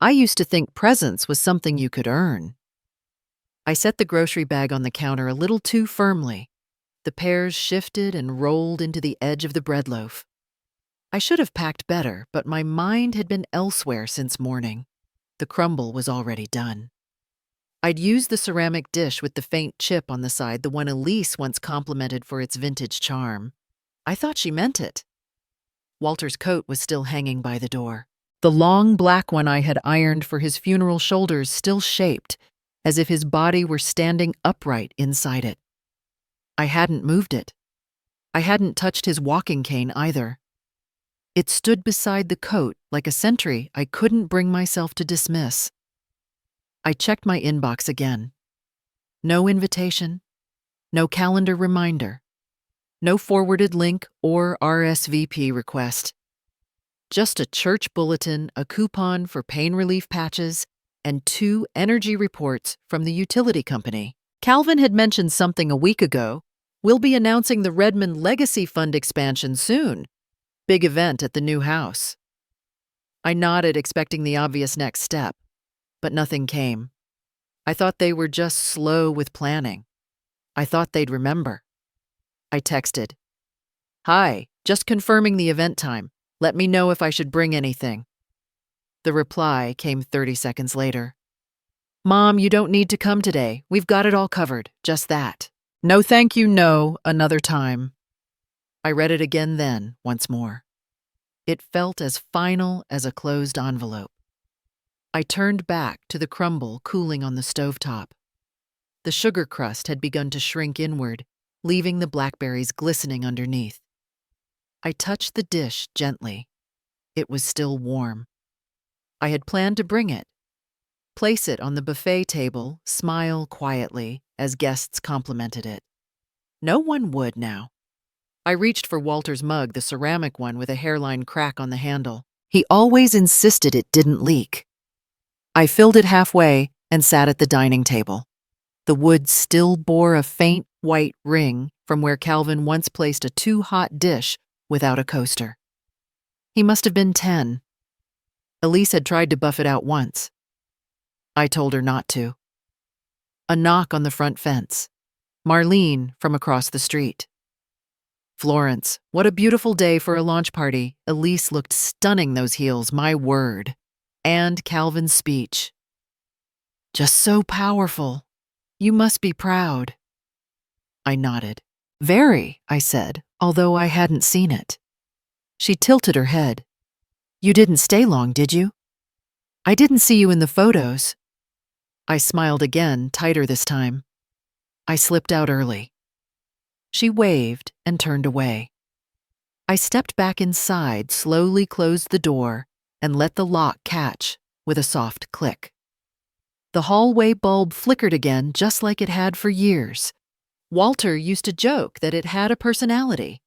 I used to think presents was something you could earn. I set the grocery bag on the counter a little too firmly. The pears shifted and rolled into the edge of the bread loaf. I should have packed better, but my mind had been elsewhere since morning. The crumble was already done. I'd used the ceramic dish with the faint chip on the side, the one Elise once complimented for its vintage charm. I thought she meant it. Walter's coat was still hanging by the door. The long black one I had ironed for his funeral shoulders still shaped, as if his body were standing upright inside it. I hadn't moved it. I hadn't touched his walking cane either. It stood beside the coat like a sentry I couldn't bring myself to dismiss. I checked my inbox again. No invitation, no calendar reminder, no forwarded link or RSVP request. Just a church bulletin, a coupon for pain relief patches, and 2 energy reports from the utility company. Calvin had mentioned something a week ago. We'll be announcing the Redmond Legacy Fund expansion soon. Big event at the new house. I nodded, expecting the obvious next step, but nothing came. I thought they were just slow with planning. I thought they'd remember. I texted, "Hi, just confirming the event time. Let me know if I should bring anything." The reply came 30 seconds later. "Mom, you don't need to come today. We've got it all covered, just that. No thank you, no, another time." I read it again then, once more. It felt as final as a closed envelope. I turned back to the crumble cooling on the stovetop. The sugar crust had begun to shrink inward, leaving the blackberries glistening underneath. I touched the dish gently. It was still warm. I had planned to bring it, place it on the buffet table, smile quietly as guests complimented it. No one would now. I reached for Walter's mug, the ceramic one with a hairline crack on the handle. He always insisted it didn't leak. I filled it halfway and sat at the dining table. The wood still bore a faint white ring from where Calvin once placed a too-hot dish without a coaster. He must have been 10. Elise had tried to buff it out once. I told her not to. A knock on the front fence. Marlene from across the street. "Florence, what a beautiful day for a launch party." Elise looked stunning, those heels, my word. And Calvin's speech. "Just so powerful. You must be proud." I nodded. "Very," I said, although I hadn't seen it. She tilted her head. "You didn't stay long, did you?" "I didn't see you in the photos." I smiled again, tighter this time. "I slipped out early." She waved and turned away. I stepped back inside, slowly closed the door, and let the lock catch with a soft click. The hallway bulb flickered again, just like it had for years. Walter used to joke that it had a personality.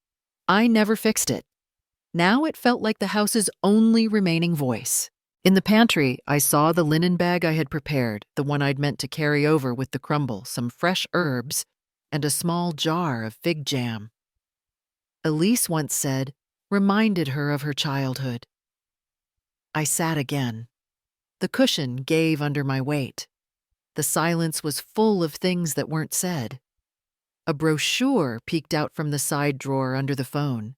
I never fixed it. Now it felt like the house's only remaining voice. In the pantry, I saw the linen bag I had prepared, the one I'd meant to carry over with the crumble, some fresh herbs, and a small jar of fig jam. Elise once said, reminded her of her childhood. I sat again. The cushion gave under my weight. The silence was full of things that weren't said. A brochure peeked out from the side drawer under the phone.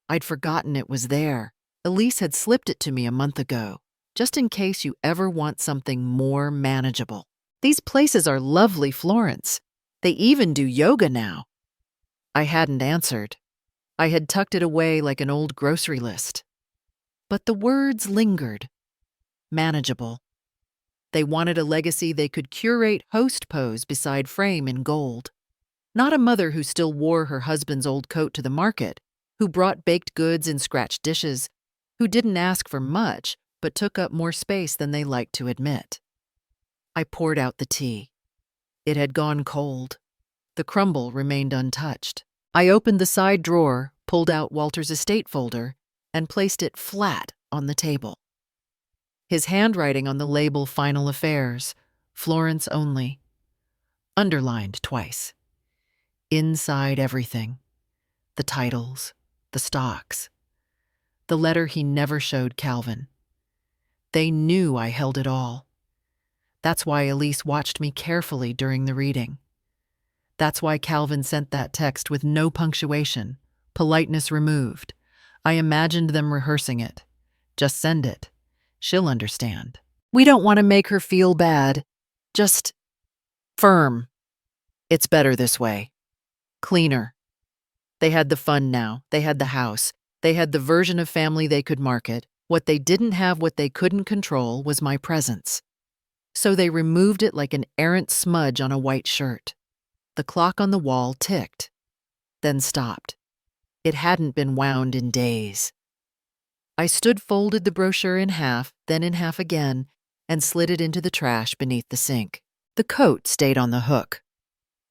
I'd forgotten it was there. Elise had slipped it to me a month ago, just in case you ever want something more manageable. These places are lovely, Florence. They even do yoga now. I hadn't answered. I had tucked it away like an old grocery list. But the words lingered. Manageable. They wanted a legacy they could curate host pose beside frame in gold. Not a mother who still wore her husband's old coat to the market, who brought baked goods in scratched dishes, who didn't ask for much but took up more space than they liked to admit. I poured out the tea. It had gone cold. The crumble remained untouched. I opened the side drawer, pulled out Walter's estate folder, and placed it flat on the table. His handwriting on the label Final Affairs, Florence only, underlined twice. Inside everything. The titles, the stocks. The letter he never showed Calvin. They knew I held it all. That's why Elise watched me carefully during the reading. That's why Calvin sent that text with no punctuation, politeness removed. I imagined them rehearsing it. Just send it. She'll understand. We don't want to make her feel bad. Just firm. It's better this way. Cleaner. They had the fun now. They had the house. They had the version of family they could market. What they didn't have, what they couldn't control, was my presence. So they removed it like an errant smudge on a white shirt. The clock on the wall ticked, then stopped. It hadn't been wound in days. I folded the brochure in half, then in half again, and slid it into the trash beneath the sink. The coat stayed on the hook.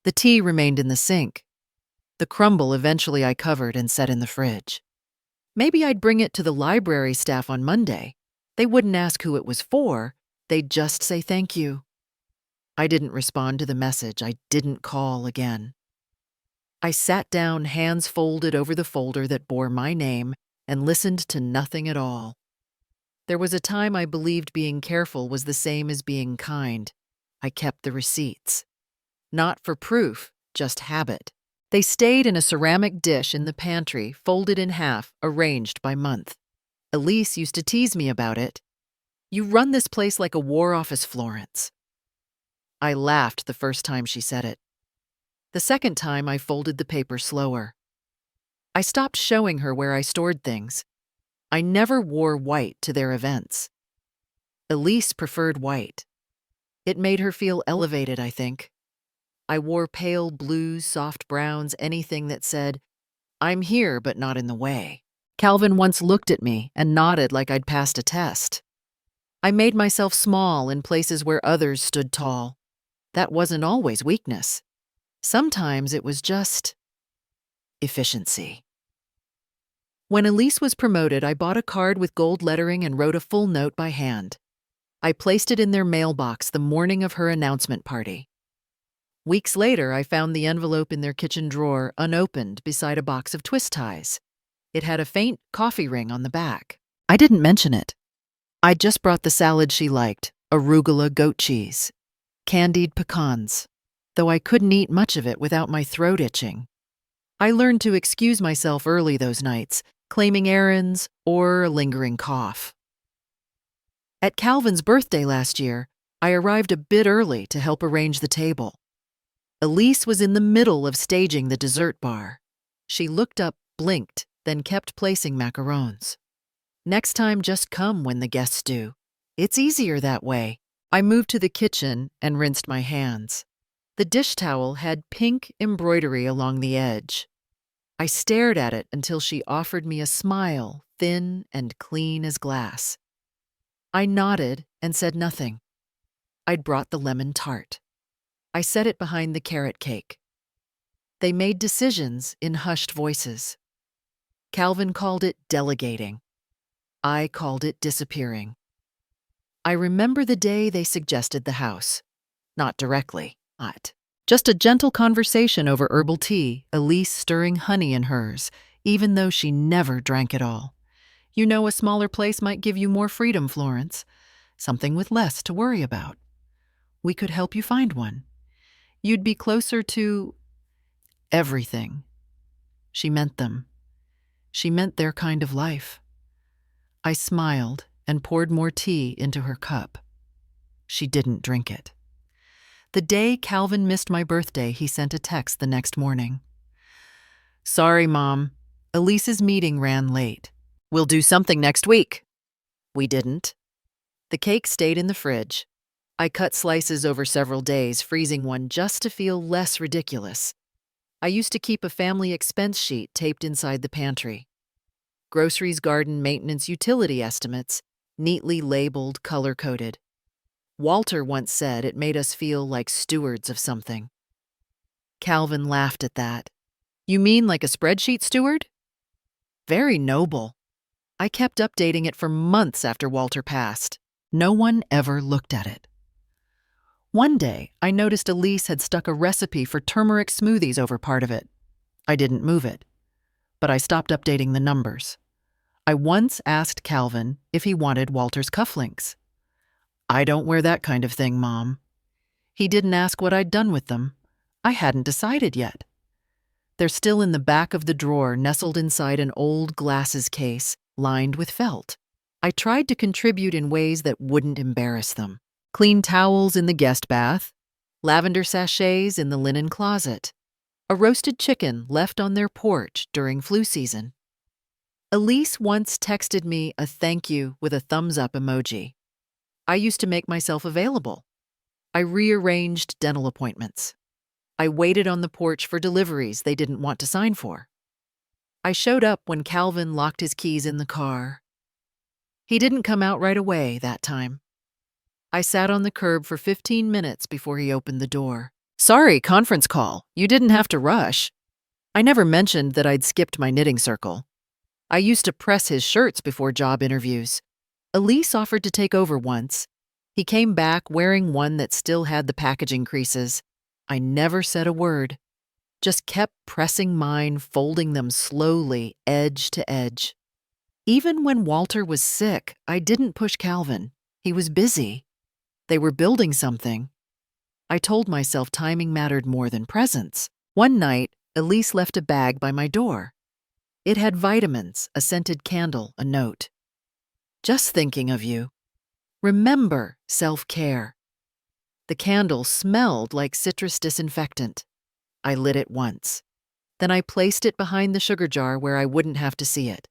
The tea remained in the sink. The crumble eventually I covered and set in the fridge. Maybe I'd bring it to the library staff on Monday. They wouldn't ask who it was for. They'd just say thank you. I didn't respond to the message. I didn't call again. I sat down, hands folded over the folder that bore my name, and listened to nothing at all. There was a time I believed being careful was the same as being kind. I kept the receipts. Not for proof, just habit. They stayed in a ceramic dish in the pantry, folded in half, arranged by month. Elise used to tease me about it. You run this place like a war office, Florence. I laughed the first time she said it. The second time, I folded the paper slower. I stopped showing her where I stored things. I never wore white to their events. Elise preferred white. It made her feel elevated, I think. I wore pale blues, soft browns, anything that said, I'm here but not in the way. Calvin once looked at me and nodded like I'd passed a test. I made myself small in places where others stood tall. That wasn't always weakness. Sometimes it was just efficiency. When Elise was promoted, I bought a card with gold lettering and wrote a full note by hand. I placed it in their mailbox the morning of her announcement party. Weeks later, I found the envelope in their kitchen drawer, unopened, beside a box of twist ties. It had a faint coffee ring on the back. I didn't mention it. I'd just brought the salad she liked, arugula goat cheese, candied pecans, though I couldn't eat much of it without my throat itching. I learned to excuse myself early those nights, claiming errands or a lingering cough. At Calvin's birthday last year, I arrived a bit early to help arrange the table. Elise was in the middle of staging the dessert bar. She looked up, blinked, then kept placing macarons. Next time, just come when the guests do. It's easier that way. I moved to the kitchen and rinsed my hands. The dish towel had pink embroidery along the edge. I stared at it until she offered me a smile, thin and clean as glass. I nodded and said nothing. I'd brought the lemon tart. I set it behind the carrot cake. They made decisions in hushed voices. Calvin called it delegating. I called it disappearing. I remember the day they suggested the house. Not directly, but just a gentle conversation over herbal tea, Elise stirring honey in hers, even though she never drank it all. You know, a smaller place might give you more freedom, Florence. Something with less to worry about. We could help you find one. You'd be closer to everything. She meant them. She meant their kind of life. I smiled and poured more tea into her cup. She didn't drink it. The day Calvin missed my birthday, he sent a text the next morning. Sorry, Mom. Elise's meeting ran late. We'll do something next week. We didn't. The cake stayed in the fridge. I cut slices over several days, freezing one just to feel less ridiculous. I used to keep a family expense sheet taped inside the pantry. Groceries, garden, maintenance, utility estimates, neatly labeled, color-coded. Walter once said it made us feel like stewards of something. Calvin laughed at that. You mean like a spreadsheet steward? Very noble. I kept updating it for months after Walter passed. No one ever looked at it. One day, I noticed Elise had stuck a recipe for turmeric smoothies over part of it. I didn't move it, but I stopped updating the numbers. I once asked Calvin if he wanted Walter's cufflinks. "I don't wear that kind of thing, Mom." He didn't ask what I'd done with them. I hadn't decided yet. They're still in the back of the drawer, nestled inside an old glasses case lined with felt. I tried to contribute in ways that wouldn't embarrass them. Clean towels in the guest bath, lavender sachets in the linen closet, a roasted chicken left on their porch during flu season. Elise once texted me a thank you with a thumbs up emoji. I used to make myself available. I rearranged dental appointments. I waited on the porch for deliveries they didn't want to sign for. I showed up when Calvin locked his keys in the car. He didn't come out right away that time. I sat on the curb for 15 minutes before he opened the door. "Sorry, conference call. You didn't have to rush." I never mentioned that I'd skipped my knitting circle. I used to press his shirts before job interviews. Elise offered to take over once. He came back wearing one that still had the packaging creases. I never said a word, just kept pressing mine, folding them slowly, edge to edge. Even when Walter was sick, I didn't push Calvin. He was busy. They were building something. I told myself timing mattered more than presents. One night, Elise left a bag by my door. It had vitamins, a scented candle, a note. "Just thinking of you. Remember self-care." The candle smelled like citrus disinfectant. I lit it once. Then I placed it behind the sugar jar where I wouldn't have to see it.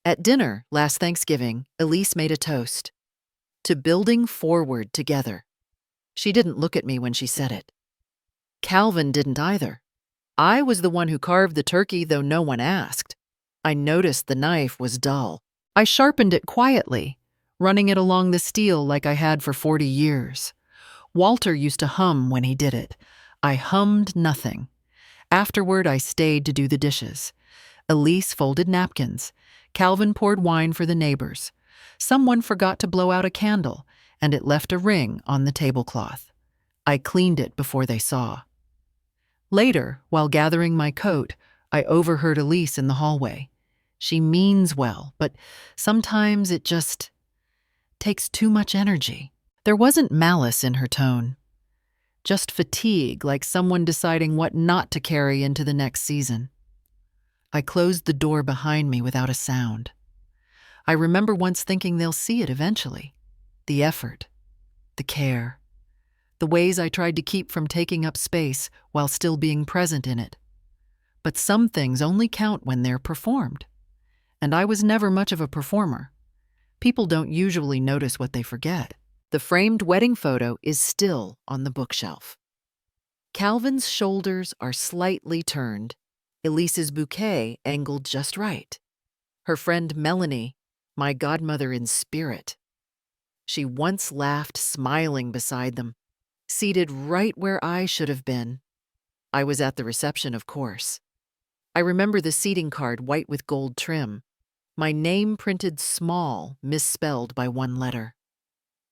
At dinner last Thanksgiving, Elise made a toast to building forward together. She didn't look at me when she said it. Calvin didn't either. I was the one who carved the turkey, though no one asked. I noticed the knife was dull. I sharpened it quietly, running it along the steel like I had for 40 years. Walter used to hum when he did it. I hummed nothing. Afterward, I stayed to do the dishes. Elise folded napkins. Calvin poured wine for the neighbors. Someone forgot to blow out a candle, and it left a ring on the tablecloth. I cleaned it before they saw. Later, while gathering my coat, I overheard Elise in the hallway. She means well, but sometimes it just takes too much energy. There wasn't malice in her tone, just fatigue, like someone deciding what not to carry into the next season. I closed the door behind me without a sound. I remember once thinking they'll see it eventually. The effort, the care, the ways I tried to keep from taking up space while still being present in it. But some things only count when they're performed. And I was never much of a performer. People don't usually notice what they forget. The framed wedding photo is still on the bookshelf. Calvin's shoulders are slightly turned, Elise's bouquet angled just right. Her friend Melanie, my godmother in spirit. She once laughed, smiling beside them, seated right where I should have been. I was at the reception, of course. I remember the seating card, white with gold trim. My name printed small, misspelled by one letter.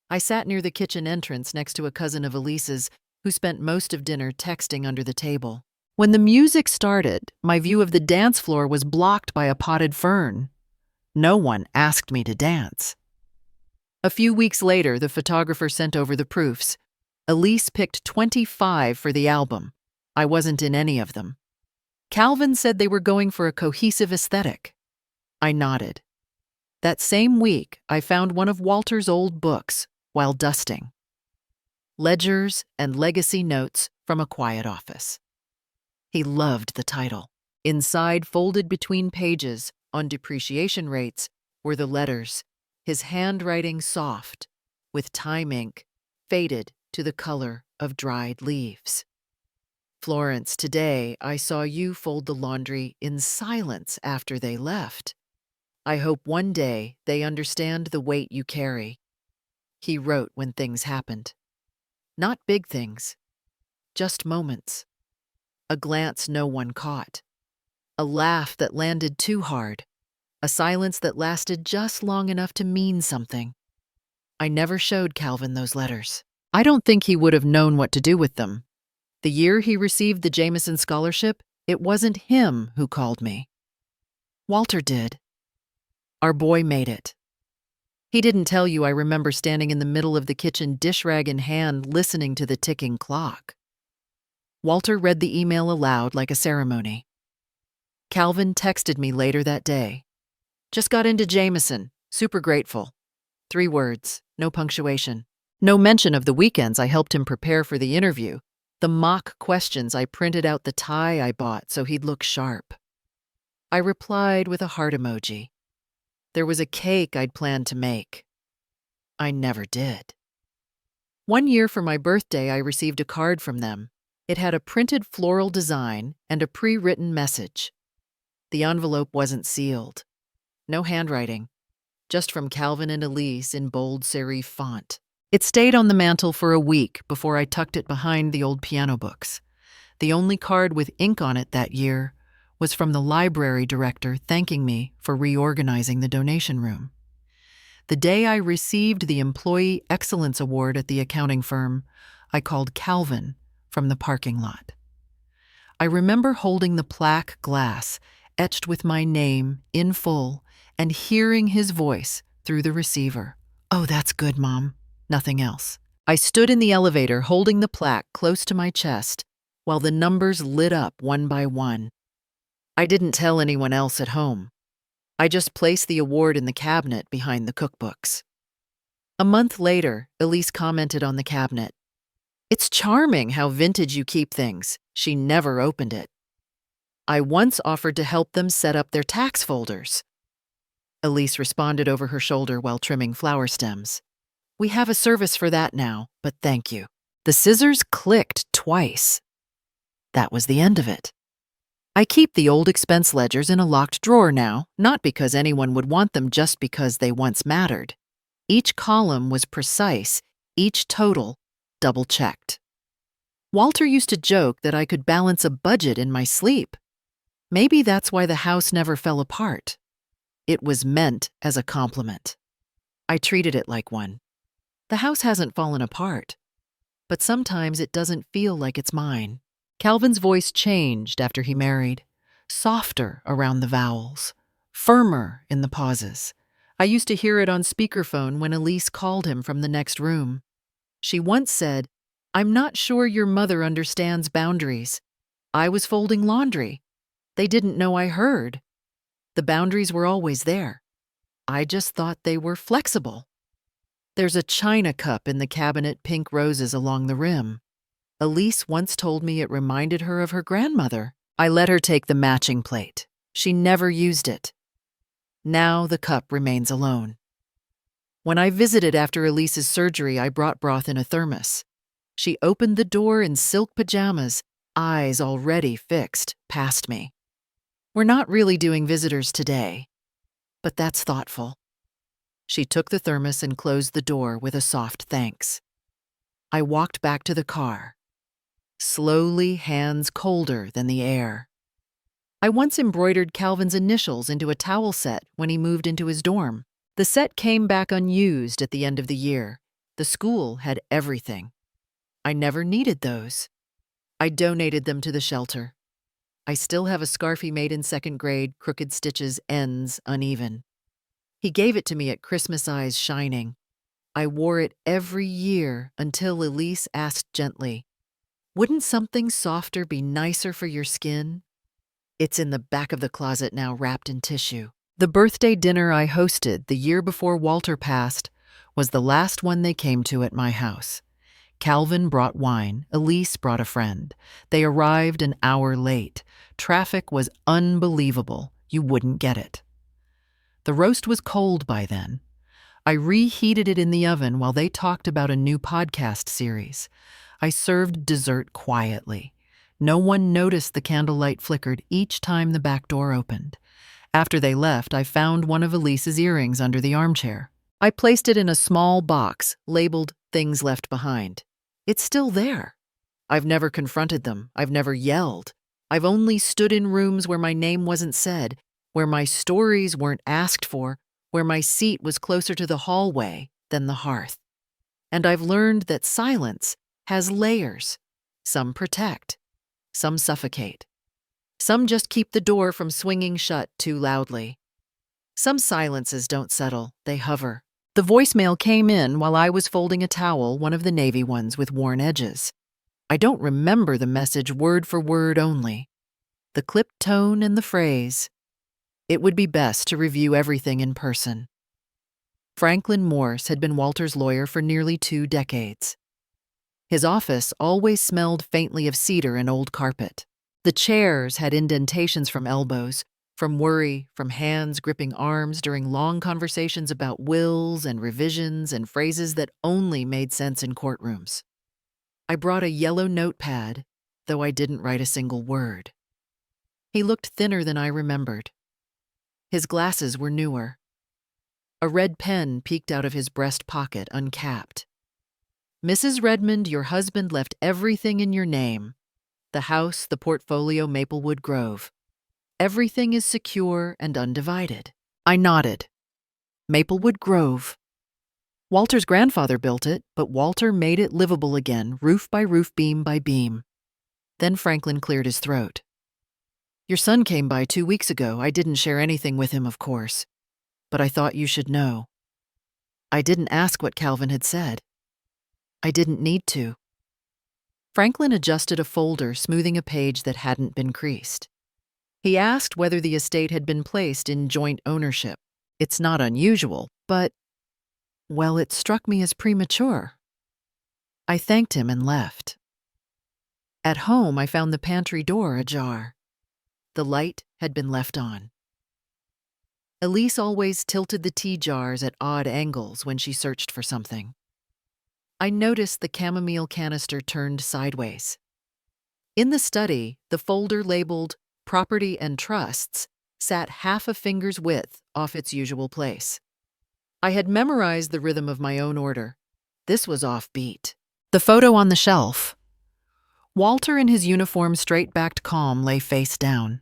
I sat near the kitchen entrance next to a cousin of Elise's who spent most of dinner texting under the table. When the music started, my view of the dance floor was blocked by a potted fern. No one asked me to dance. A few weeks later, the photographer sent over the proofs. Elise picked 25 for the album. I wasn't in any of them. Calvin said they were going for a cohesive aesthetic. I nodded. That same week, I found one of Walter's old books while dusting. Ledgers and Legacy Notes from a Quiet Office. He loved the title. Inside, folded between pages, on depreciation rates, were the letters, his handwriting soft, with time ink, faded to the color of dried leaves. "Florence, today I saw you fold the laundry in silence after they left. I hope one day they understand the weight you carry." He wrote when things happened. Not big things, just moments. A glance no one caught. A laugh that landed too hard. A silence that lasted just long enough to mean something. I never showed Calvin those letters. I don't think he would have known what to do with them. The year he received the Jameson Scholarship, it wasn't him who called me. Walter did. Our boy made it. He didn't tell you I remember standing in the middle of the kitchen, dish rag in hand, listening to the ticking clock. Walter read the email aloud like a ceremony. Calvin texted me later that day. Just got into Jameson. Super grateful. 3 words, no punctuation. No mention of the weekends I helped him prepare for the interview, the mock questions I printed out, the tie I bought so he'd look sharp. I replied with a heart emoji. There was a cake I'd planned to make. I never did. 1 year for my birthday, I received a card from them. It had a printed floral design and a pre-written message. The envelope wasn't sealed. No handwriting. Just from Calvin and Elise in bold serif font. It stayed on the mantel for a week before I tucked it behind the old piano books. The only card with ink on it that year was from the library director thanking me for reorganizing the donation room. The day I received the Employee Excellence Award at the accounting firm, I called Calvin from the parking lot. I remember holding the plaque glass etched with my name in full and hearing his voice through the receiver. "Oh, that's good, Mom." Nothing else. I stood in the elevator holding the plaque close to my chest while the numbers lit up one by one. I didn't tell anyone else at home. I just placed the award in the cabinet behind the cookbooks. A month later, Elise commented on the cabinet. "It's charming how vintage you keep things." She never opened it. I once offered to help them set up their tax folders. Elise responded over her shoulder while trimming flower stems. "We have a service for that now, but thank you." The scissors clicked twice. That was the end of it. I keep the old expense ledgers in a locked drawer now, not because anyone would want them, just because they once mattered. Each column was precise, each total double-checked. Walter used to joke that I could balance a budget in my sleep. Maybe that's why the house never fell apart. It was meant as a compliment. I treated it like one. The house hasn't fallen apart, but sometimes it doesn't feel like it's mine. Calvin's voice changed after he married, softer around the vowels, firmer in the pauses. I used to hear it on speakerphone when Elise called him from the next room. She once said, "I'm not sure your mother understands boundaries. I was folding laundry. They didn't know I heard. The boundaries were always there. I just thought they were flexible." There's a china cup in the cabinet, pink roses along the rim. Elise once told me it reminded her of her grandmother. I let her take the matching plate. She never used it. Now the cup remains alone. When I visited after Elise's surgery, I brought broth in a thermos. She opened the door in silk pajamas, eyes already fixed past me. "We're not really doing visitors today, but that's thoughtful." She took the thermos and closed the door with a soft thanks. I walked back to the car, slowly, hands colder than the air. I once embroidered Calvin's initials into a towel set when he moved into his dorm. The set came back unused at the end of the year. The school had everything. I never needed those. I donated them to the shelter. I still have a scarf he made in 2nd grade, crooked stitches, ends uneven. He gave it to me at Christmas, eyes shining. I wore it every year until Elise asked gently, "Wouldn't something softer be nicer for your skin?" It's in the back of the closet now, wrapped in tissue. The birthday dinner I hosted the year before Walter passed was the last one they came to at my house. Calvin brought wine. Elise brought a friend. They arrived an hour late. Traffic was unbelievable. You wouldn't get it. The roast was cold by then. I reheated it in the oven while they talked about a new podcast series. I served dessert quietly. No one noticed the candlelight flickered each time the back door opened. After they left, I found one of Elise's earrings under the armchair. I placed it in a small box labeled "Things Left Behind." It's still there. I've never confronted them. I've never yelled. I've only stood in rooms where my name wasn't said, where my stories weren't asked for, where my seat was closer to the hallway than the hearth. And I've learned that silence has layers. Some protect, some suffocate. Some just keep the door from swinging shut too loudly. Some silences don't settle, they hover. The voicemail came in while I was folding a towel, one of the navy ones with worn edges. I don't remember the message word for word only. The clipped tone and the phrase. It would be best to review everything in person. Franklin Morse had been Walter's lawyer for nearly 2 decades. His office always smelled faintly of cedar and old carpet. The chairs had indentations from elbows, from worry, from hands gripping arms during long conversations about wills and revisions and phrases that only made sense in courtrooms. I brought a yellow notepad, though I didn't write a single word. He looked thinner than I remembered. His glasses were newer. A red pen peeked out of his breast pocket, uncapped. Mrs. Redmond, your husband left everything in your name. The house, the portfolio, Maplewood Grove. Everything is secure and undivided. I nodded. Maplewood Grove. Walter's grandfather built it, but Walter made it livable again, roof by roof, beam by beam. Then Franklin cleared his throat. Your son came by 2 weeks ago. I didn't share anything with him, of course. But I thought you should know. I didn't ask what Calvin had said. I didn't need to. Franklin adjusted a folder, smoothing a page that hadn't been creased. He asked whether the estate had been placed in joint ownership. It's not unusual, but, well, it struck me as premature. I thanked him and left. At home, I found the pantry door ajar. The light had been left on. Elise always tilted the tea jars at odd angles when she searched for something. I noticed the chamomile canister turned sideways. In the study, the folder labeled Property and Trusts sat half a finger's width off its usual place. I had memorized the rhythm of my own order. This was offbeat. The photo on the shelf. Walter in his uniform straight-backed calm lay face down.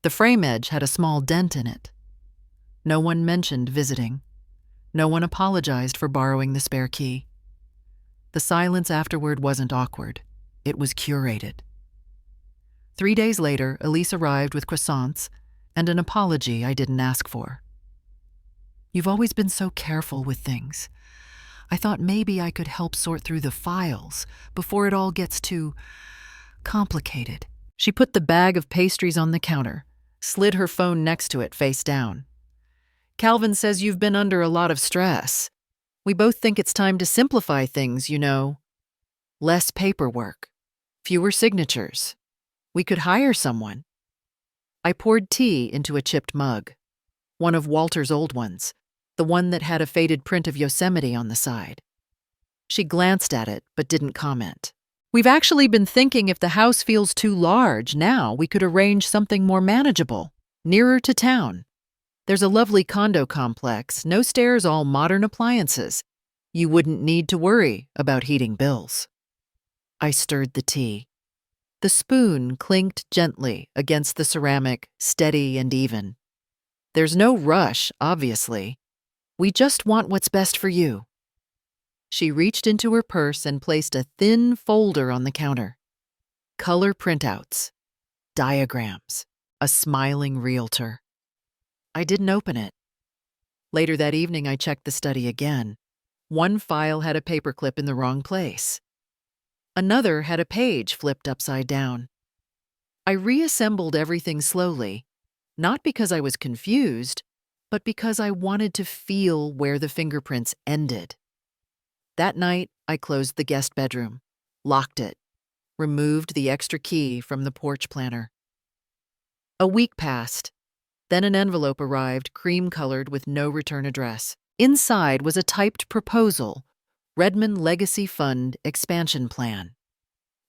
The frame edge had a small dent in it. No one mentioned visiting. No one apologized for borrowing the spare key. The silence afterward wasn't awkward. It was curated. 3 days later, Elise arrived with croissants and an apology I didn't ask for. You've always been so careful with things. I thought maybe I could help sort through the files before it all gets too complicated. She put the bag of pastries on the counter, slid her phone next to it face down. Calvin says you've been under a lot of stress. We both think it's time to simplify things, you know. Less paperwork, fewer signatures. We could hire someone. I poured tea into a chipped mug, one of Walter's old ones, the one that had a faded print of Yosemite on the side. She glanced at it but didn't comment. We've actually been thinking if the house feels too large now, we could arrange something more manageable, nearer to town. There's a lovely condo complex, no stairs, all modern appliances. You wouldn't need to worry about heating bills. I stirred the tea. The spoon clinked gently against the ceramic, steady and even. There's no rush, obviously. We just want what's best for you. She reached into her purse and placed a thin folder on the counter. Color printouts, diagrams, a smiling realtor. I didn't open it. Later that evening, I checked the study again. One file had a paperclip in the wrong place. Another had a page flipped upside down. I reassembled everything slowly, not because I was confused, but because I wanted to feel where the fingerprints ended. That night, I closed the guest bedroom, locked it, removed the extra key from the porch planter. A week passed. Then an envelope arrived, cream-colored with no return address. Inside was a typed proposal, Redmond Legacy Fund Expansion Plan.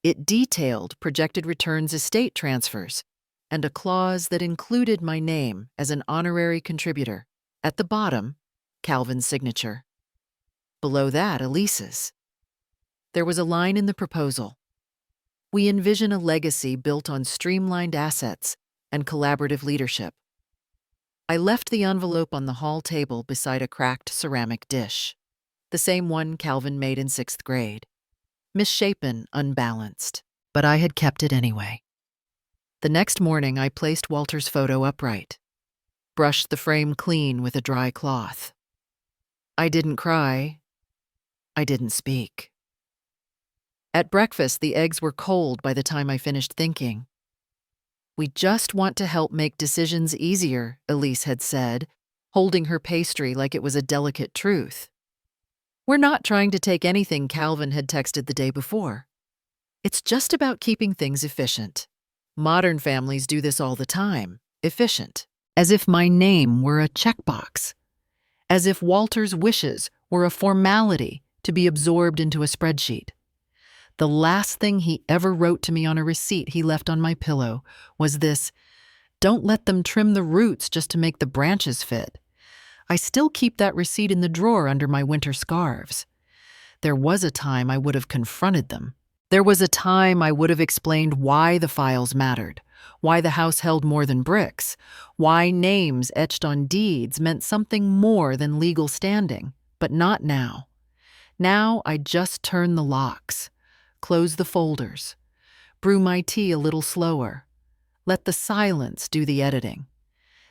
It detailed projected returns estate transfers and a clause that included my name as an honorary contributor. At the bottom, Calvin's signature. Below that, Elise's. There was a line in the proposal. We envision a legacy built on streamlined assets and collaborative leadership. I left the envelope on the hall table beside a cracked ceramic dish, the same one Calvin made in 6th grade. Misshapen, unbalanced, but I had kept it anyway. The next morning, I placed Walter's photo upright. brushed the frame clean with a dry cloth. I didn't cry. I didn't speak. At breakfast, the eggs were cold by the time I finished thinking. "We just want to help make decisions easier," Elise had said, holding her pastry like it was a delicate truth. "We're not trying to take anything," Calvin had texted the day before. "It's just about keeping things efficient. Modern families do this all the time, efficient. As if my name were a checkbox. As if Walter's wishes were a formality to be absorbed into a spreadsheet. The last thing he ever wrote to me on a receipt he left on my pillow was this: 'Don't let them trim the roots just to make the branches fit.' I still keep that receipt in the drawer under my winter scarves. There was a time I would have confronted them. There was a time I would have explained why the files mattered, why the house held more than bricks, why names etched on deeds meant something more than legal standing, but not now. Now I just turn the locks, close the folders, brew my tea a little slower, let the silence do the editing.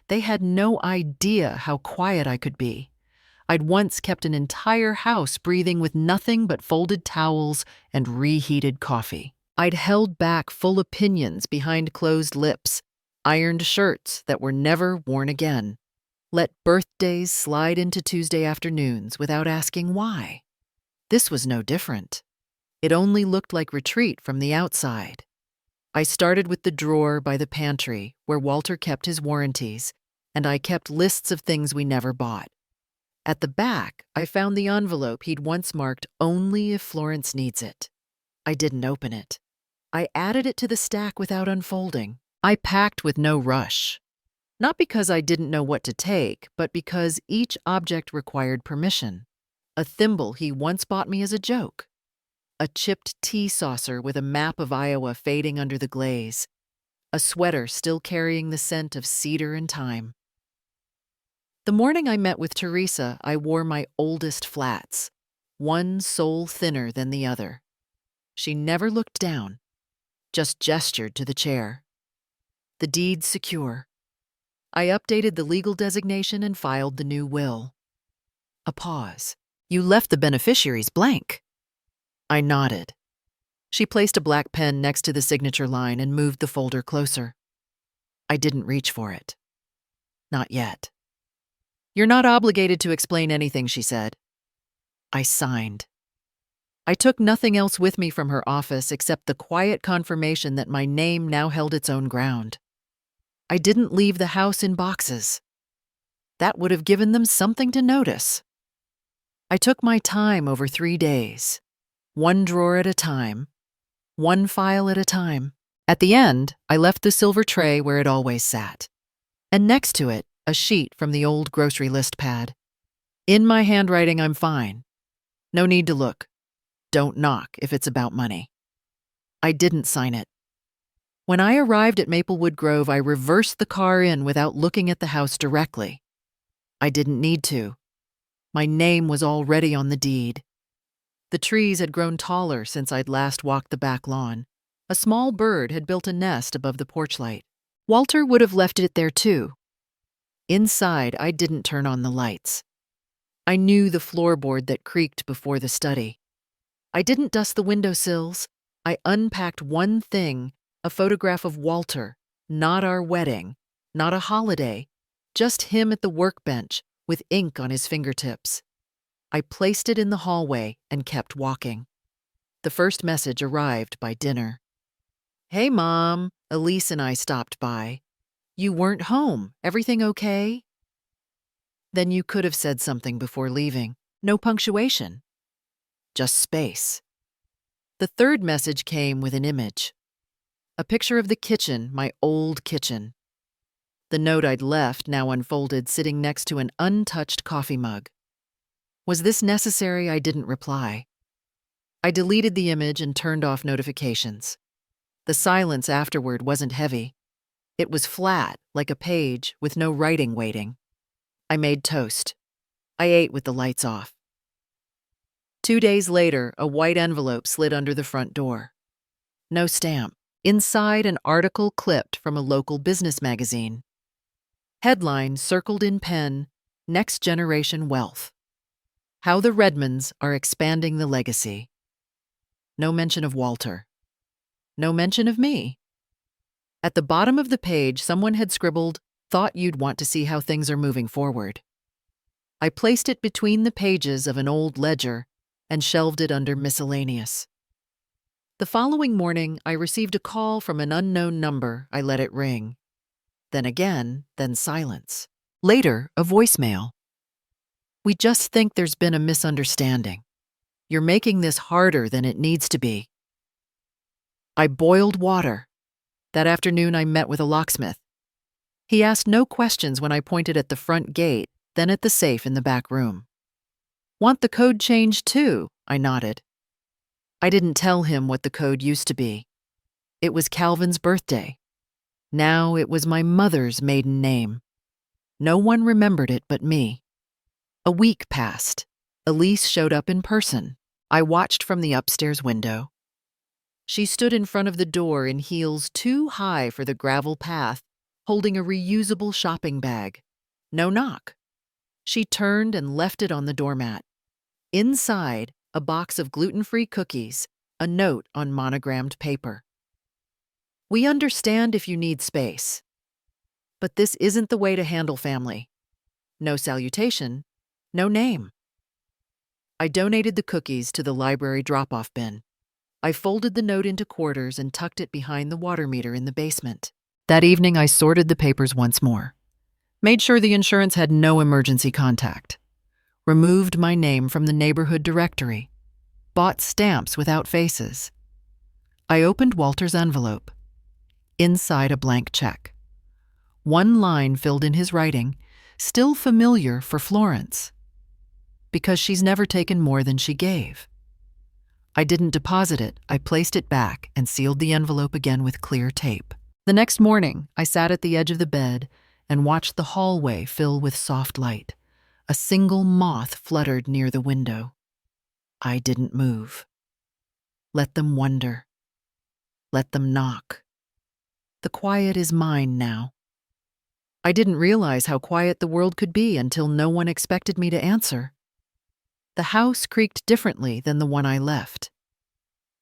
They had no idea how quiet I could be. I'd once kept an entire house breathing with nothing but folded towels and reheated coffee. I'd held back full opinions behind closed lips, ironed shirts that were never worn again, let birthdays slide into Tuesday afternoons without asking why. This was no different. It only looked like retreat from the outside. I started with the drawer by the pantry where Walter kept his warranties, and I kept lists of things we never bought. At the back, I found the envelope he'd once marked "Only if Florence needs it." I didn't open it. I added it to the stack without unfolding. I packed with no rush. Not because I didn't know what to take, but because each object required permission. A thimble he once bought me as a joke. A chipped tea saucer with a map of Iowa fading under the glaze. A sweater still carrying the scent of cedar and thyme. The morning I met with Teresa, I wore my oldest flats, one sole thinner than the other. She never looked down, just gestured to the chair. The deed secure. I updated the legal designation and filed the new will. A pause. "You left the beneficiaries blank." I nodded. She placed a black pen next to the signature line and moved the folder closer. I didn't reach for it. Not yet. "You're not obligated to explain anything," she said. I signed. I took nothing else with me from her office except the quiet confirmation that my name now held its own ground. I didn't leave the house in boxes. That would have given them something to notice. I took my time over 3 days, one drawer at a time, one file at a time. At the end, I left the silver tray where it always sat, and next to it, a sheet from the old grocery list pad. In my handwriting, I'm fine. No need to look. Don't knock if it's about money. I didn't sign it. When I arrived at Maplewood Grove, I reversed the car in without looking at the house directly. I didn't need to. My name was already on the deed. The trees had grown taller since I'd last walked the back lawn. A small bird had built a nest above the porch light. Walter would have left it there too. Inside, I didn't turn on the lights. I knew the floorboard that creaked before the study. I didn't dust the windowsills. I unpacked one thing, a photograph of Walter, not our wedding, not a holiday, just him at the workbench with ink on his fingertips. I placed it in the hallway and kept walking. The first message arrived by dinner. "Hey, Mom," Elise and I stopped by. "You weren't home. Everything okay?" Then you could have said something before leaving. No punctuation. Just space. The third message came with an image. A picture of the kitchen, my old kitchen. The note I'd left, now unfolded, sitting next to an untouched coffee mug. Was this necessary? I didn't reply. I deleted the image and turned off notifications. The silence afterward wasn't heavy. It was flat, like a page, with no writing waiting. I made toast. I ate with the lights off. 2 days later, a white envelope slid under the front door. No stamp. Inside, an article clipped from a local business magazine. Headline circled in pen, Next Generation Wealth. How the Redmonds are expanding the legacy. No mention of Walter. No mention of me. At the bottom of the page, someone had scribbled, Thought you'd want to see how things are moving forward. I placed it between the pages of an old ledger and shelved it under miscellaneous. The following morning, I received a call from an unknown number. I let it ring. Then again, then silence. Later, a voicemail. We just think there's been a misunderstanding. You're making this harder than it needs to be. I boiled water. That afternoon, I met with a locksmith. He asked no questions when I pointed at the front gate, then at the safe in the back room. Want the code changed too? I nodded. I didn't tell him what the code used to be. It was Calvin's birthday. Now it was my mother's maiden name. No one remembered it but me. A week passed. Elise showed up in person. I watched from the upstairs window. She stood in front of the door in heels too high for the gravel path, holding a reusable shopping bag. No knock. She turned and left it on the doormat. Inside, a box of gluten-free cookies, a note on monogrammed paper. We understand if you need space. But this isn't the way to handle family. No salutation, no name. I donated the cookies to the library drop-off bin. I folded the note into quarters and tucked it behind the water meter in the basement. That evening, I sorted the papers once more. Made sure the insurance had no emergency contact. Removed my name from the neighborhood directory. Bought stamps without faces. I opened Walter's envelope. Inside, a blank check. One line filled in his writing, still familiar for Florence. Because she's never taken more than she gave. I didn't deposit it. I placed it back and sealed the envelope again with clear tape. The next morning, I sat at the edge of the bed and watched the hallway fill with soft light. A single moth fluttered near the window. I didn't move. Let them wonder. Let them knock. The quiet is mine now. I didn't realize how quiet the world could be until no one expected me to answer. The house creaked differently than the one I left.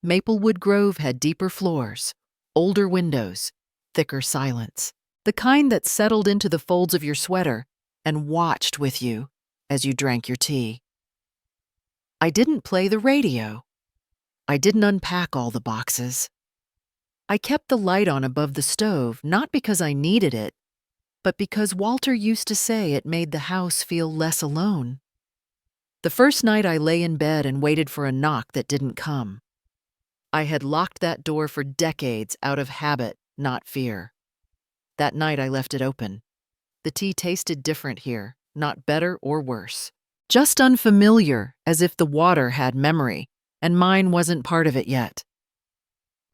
Maplewood Grove had deeper floors, older windows, thicker silence. The kind that settled into the folds of your sweater and watched with you as you drank your tea. I didn't play the radio. I didn't unpack all the boxes. I kept the light on above the stove, not because I needed it, but because Walter used to say it made the house feel less alone. The first night I lay in bed and waited for a knock that didn't come. I had locked that door for decades out of habit, not fear. That night I left it open. The tea tasted different here, not better or worse. Just unfamiliar, as if the water had memory, and mine wasn't part of it yet.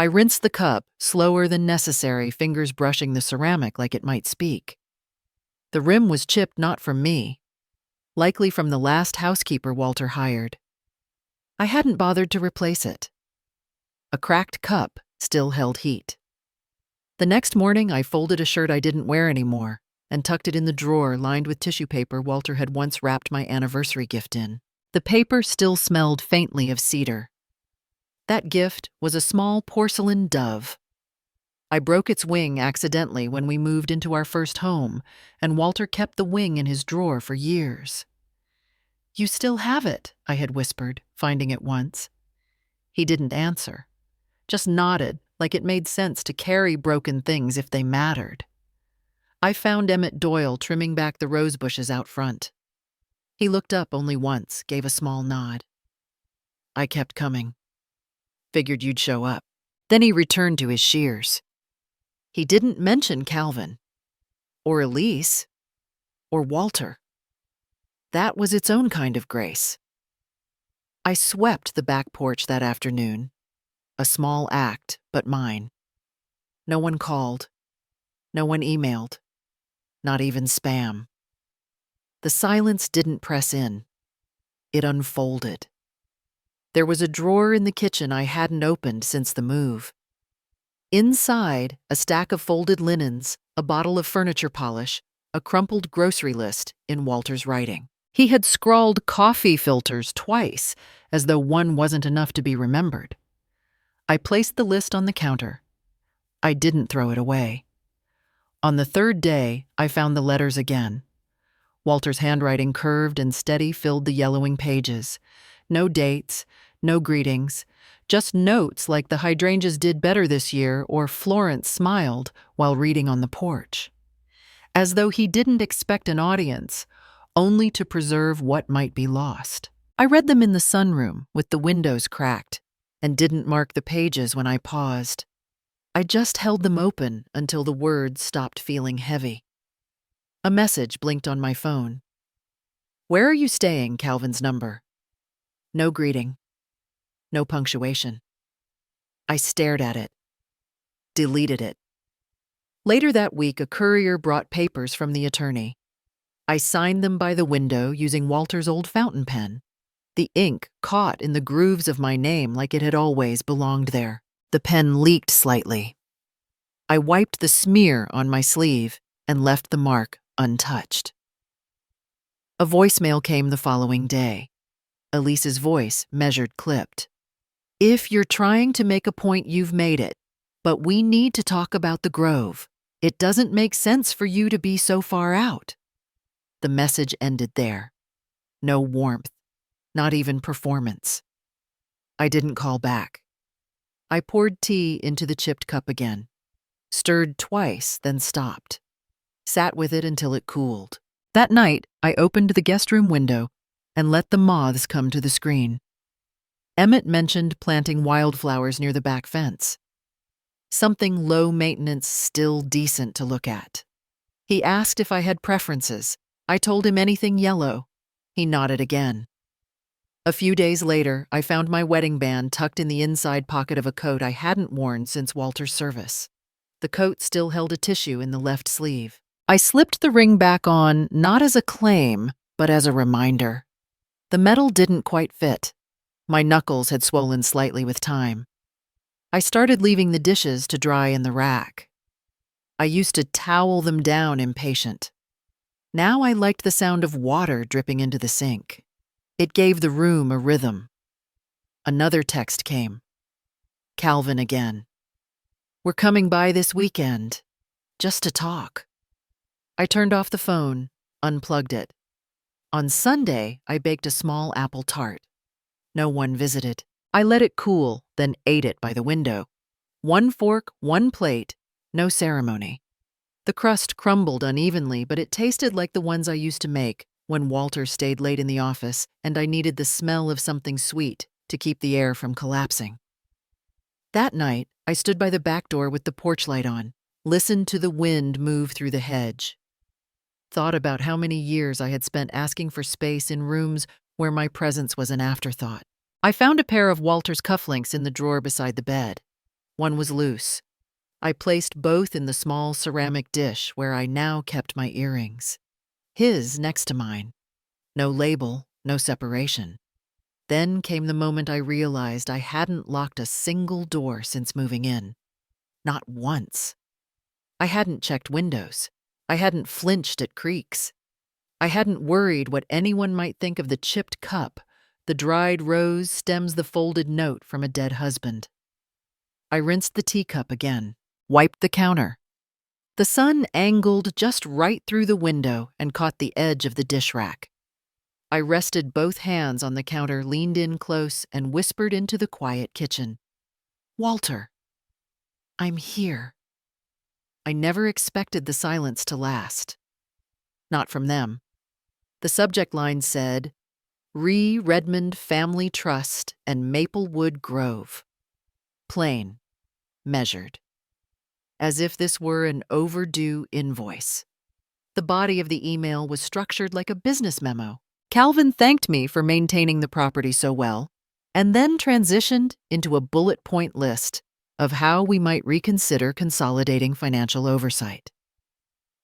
I rinsed the cup, slower than necessary, fingers brushing the ceramic like it might speak. The rim was chipped not from me, likely from the last housekeeper Walter hired. I hadn't bothered to replace it. A cracked cup still held heat. The next morning, I folded a shirt I didn't wear anymore and tucked it in the drawer lined with tissue paper Walter had once wrapped my anniversary gift in. The paper still smelled faintly of cedar. That gift was a small porcelain dove. I broke its wing accidentally when we moved into our first home, and Walter kept the wing in his drawer for years. "You still have it," I had whispered, finding it once. He didn't answer, just nodded like it made sense to carry broken things if they mattered. I found Emmett Doyle trimming back the rose bushes out front. He looked up only once, gave a small nod. I kept coming. Figured you'd show up. Then he returned to his shears. He didn't mention Calvin, or Elise, or Walter. That was its own kind of grace. I swept the back porch that afternoon. A small act, but mine. No one called. No one emailed. Not even spam. The silence didn't press in. It unfolded. There was a drawer in the kitchen I hadn't opened since the move. Inside, a stack of folded linens, a bottle of furniture polish, a crumpled grocery list in Walter's writing. He had scrawled coffee filters twice, as though one wasn't enough to be remembered. I placed the list on the counter. I didn't throw it away. On the third day, I found the letters again. Walter's handwriting, curved and steady, filled the yellowing pages. No dates, no greetings, just notes like the hydrangeas did better this year or Florence smiled while reading on the porch. As though he didn't expect an audience, only to preserve what might be lost. I read them in the sunroom with the windows cracked and didn't mark the pages when I paused. I just held them open until the words stopped feeling heavy. A message blinked on my phone. "Where are you staying, Calvin's number?" No greeting. No punctuation. I stared at it. Deleted it. Later that week, a courier brought papers from the attorney. I signed them by the window using Walter's old fountain pen. The ink caught in the grooves of my name like it had always belonged there. The pen leaked slightly. I wiped the smear on my sleeve and left the mark untouched. A voicemail came the following day. Elise's voice, measured, clipped. "If you're trying to make a point, you've made it. But we need to talk about the Grove. It doesn't make sense for you to be so far out." The message ended there. No warmth, not even performance. I didn't call back. I poured tea into the chipped cup again, stirred twice, then stopped. Sat with it until it cooled. That night, I opened the guest room window and let the moths come to the screen. Emmett mentioned planting wildflowers near the back fence. Something low maintenance, still decent to look at. He asked if I had preferences. I told him anything yellow. He nodded again. A few days later, I found my wedding band tucked in the inside pocket of a coat I hadn't worn since Walter's service. The coat still held a tissue in the left sleeve. I slipped the ring back on, not as a claim, but as a reminder. The metal didn't quite fit. My knuckles had swollen slightly with time. I started leaving the dishes to dry in the rack. I used to towel them down, impatient. Now I liked the sound of water dripping into the sink. It gave the room a rhythm. Another text came. Calvin again. "We're coming by this weekend, just to talk." I turned off the phone, unplugged it. On Sunday, I baked a small apple tart. No one visited. I let it cool, then ate it by the window. One fork, one plate, no ceremony. The crust crumbled unevenly, but it tasted like the ones I used to make when Walter stayed late in the office and I needed the smell of something sweet to keep the air from collapsing. That night, I stood by the back door with the porch light on, listened to the wind move through the hedge. Thought about how many years I had spent asking for space in rooms where my presence was an afterthought. I found a pair of Walter's cufflinks in the drawer beside the bed. One was loose. I placed both in the small ceramic dish where I now kept my earrings. His next to mine. No label, no separation. Then came the moment I realized I hadn't locked a single door since moving in. Not once. I hadn't checked windows. I hadn't flinched at creaks. I hadn't worried what anyone might think of the chipped cup, the dried rose stems, the folded note from a dead husband. I rinsed the teacup again, wiped the counter. The sun angled just right through the window and caught the edge of the dish rack. I rested both hands on the counter, leaned in close, and whispered into the quiet kitchen. "Walter, I'm here." I never expected the silence to last. Not from them. The subject line said, "Redmond Family Trust and Maplewood Grove." Plain, measured. As if this were an overdue invoice. The body of the email was structured like a business memo. Calvin thanked me for maintaining the property so well, and then transitioned into a bullet point list of how we might reconsider consolidating financial oversight.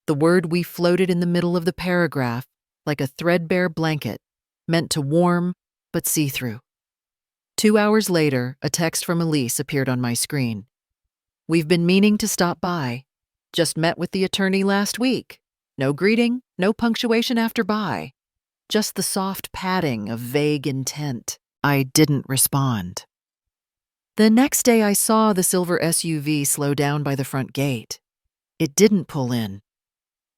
The word we floated in the middle of the paragraph, like a threadbare blanket, meant to warm but see-through. 2 hours later, a text from Elise appeared on my screen. "We've been meaning to stop by. Just met with the attorney last week. No greeting, no punctuation after bye. Just the soft padding of vague intent. I didn't respond. The next day I saw the silver SUV slow down by the front gate. It didn't pull in.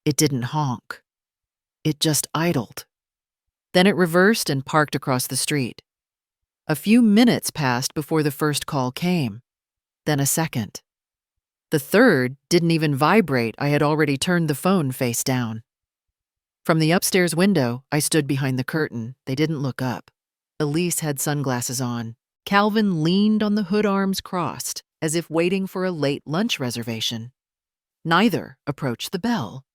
It didn't honk. It just idled. Then it reversed and parked across the street. A few minutes passed before the first call came. Then a second. The third didn't even vibrate. I had already turned the phone face down. From the upstairs window, I stood behind the curtain. They didn't look up. Elise had sunglasses on. Calvin leaned on the hood, arms crossed, as if waiting for a late lunch reservation. Neither approached the bell.